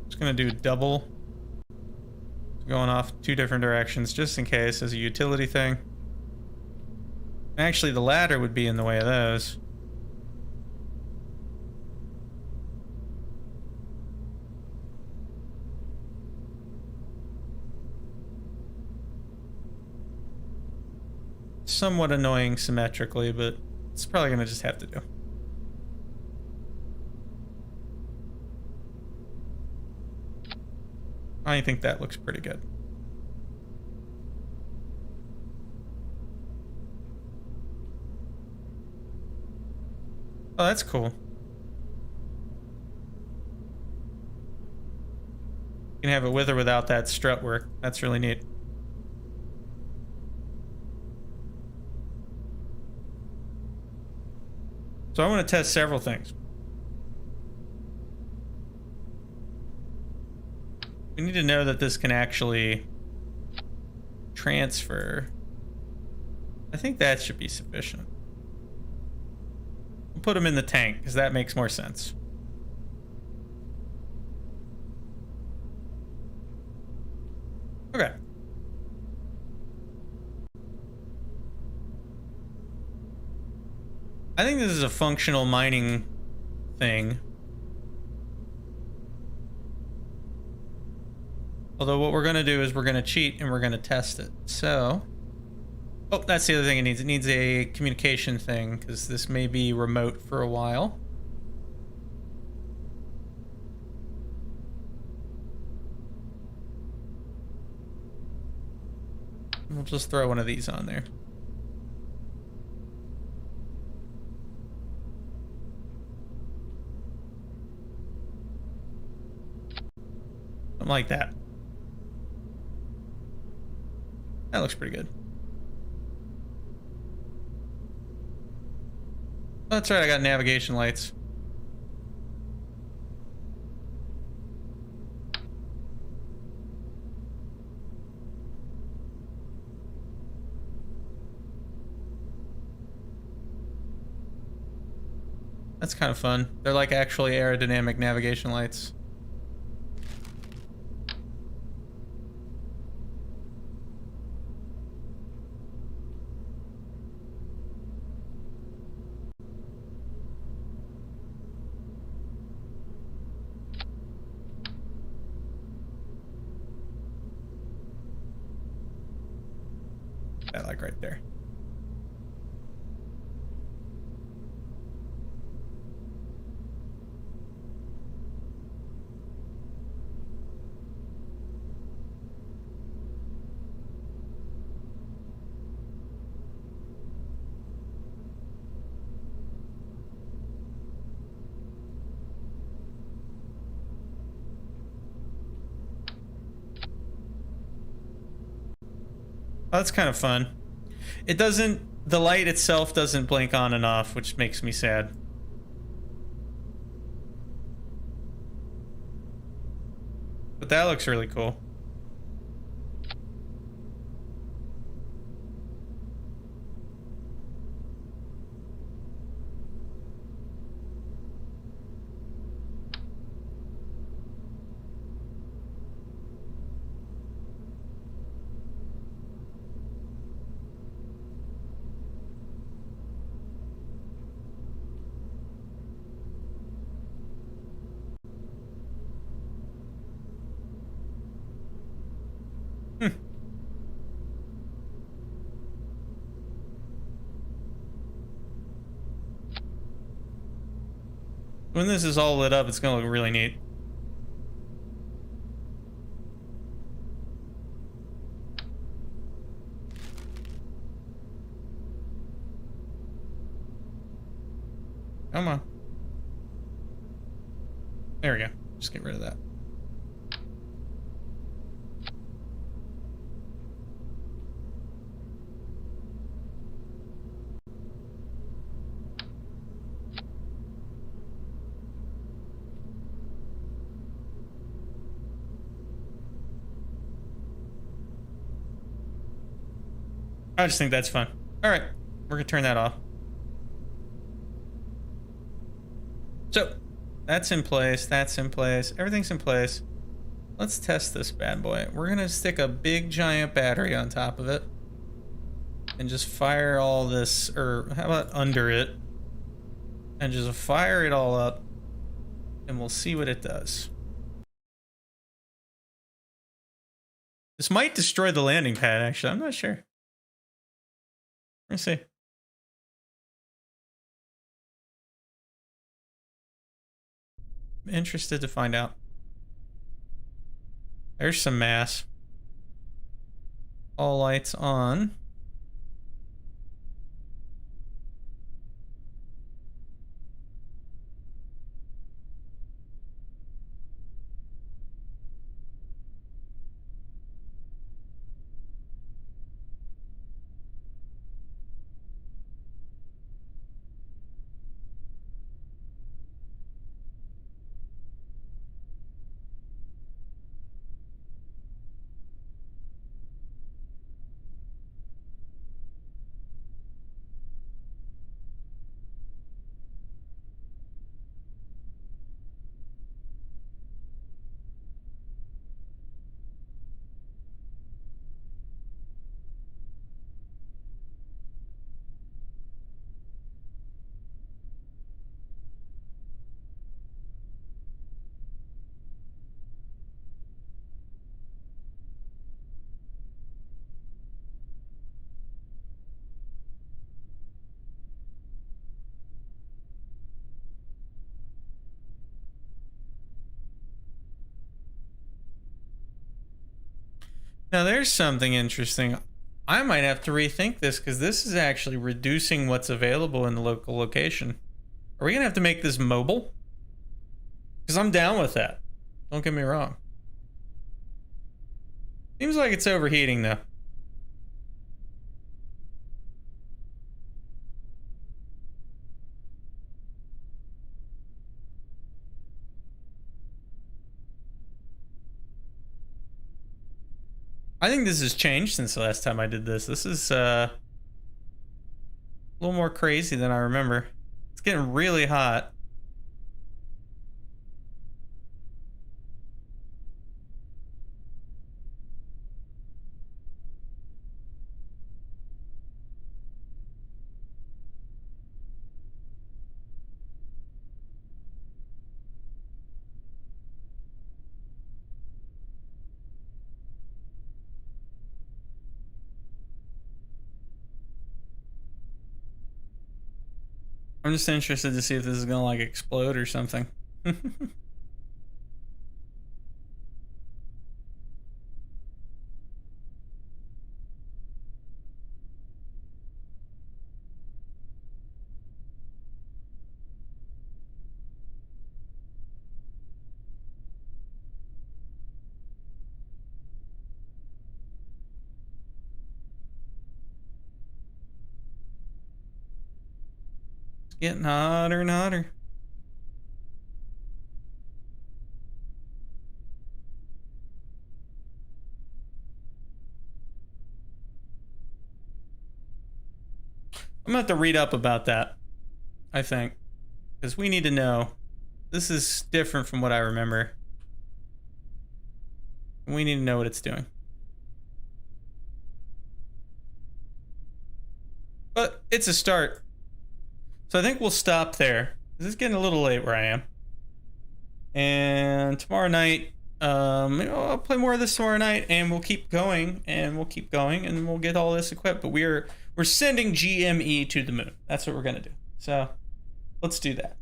Just gonna do double, going off 2 different directions just in case as a utility thing. Actually, the ladder would be in the way of those. somewhat annoying symmetrically, but it's probably gonna just have to do. I think that looks pretty good. Oh, that's cool. You can have it with or without that strut work. That's really neat. So I want to test several things. We need to know that this can actually transfer. I think that should be sufficient. We'll put them in the tank because that makes more sense. Okay. I think this is a functional mining thing. Although what we're going to do is we're going to cheat and we're going to test it. So, oh, that's the other thing it needs. It needs a communication thing because this may be remote for a while. We'll just throw one of these on there. Something like that. That looks pretty good. Oh, that's right, I got navigation lights. That's kind of fun. They're like actually aerodynamic navigation lights. That like right there. Oh, that's kind of fun. It doesn't, the light itself doesn't blink on and off, which makes me sad. But that looks really cool. When this is all lit up, it's gonna look really neat. Come on. There we go. Just get rid of that. I just think that's fun. All right, we're gonna turn that off. So, that's in place, that's in place, everything's in place. Let's test this bad boy. We're gonna stick a big giant battery on top of it and just fire all this, or how about under it? And just fire it all up and we'll see what it does. This might destroy the landing pad, actually, I'm not sure. Let's see. I'm interested to find out. There's some mass. All lights on. Now there's something interesting. I might have to rethink this because this is actually reducing what's available in the local location. Are we gonna have to make this mobile? Because I'm down with that. Don't get me wrong. Seems like it's overheating though. I think this has changed since the last time I did this. This is a little more crazy than I remember. It's getting really hot. I'm just interested to see if this is gonna like explode or something. It's getting hotter and hotter. I'm gonna have to read up about that, I think, because we need to know. This is different from what I remember. We need to know what it's doing. But it's a start. So I think we'll stop there. This is getting a little late where I am. And tomorrow night, I'll play more of this tomorrow night, and we'll keep going, and we'll get all this equipped. But we're sending GME to the moon. That's what we're gonna do. So let's do that.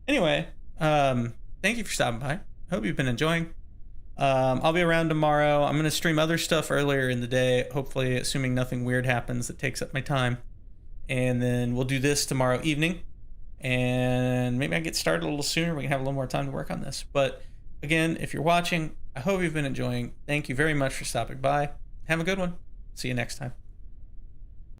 Anyway, thank you for stopping by. Hope you've been enjoying. I'll be around tomorrow. I'm gonna stream other stuff earlier in the day, hopefully, assuming nothing weird happens that takes up my time. And then we'll do this tomorrow evening. And maybe I get started a little sooner. We can have a little more time to work on this. But again, if you're watching, I hope you've been enjoying. Thank you very much for stopping by. Have a good one. See you next time.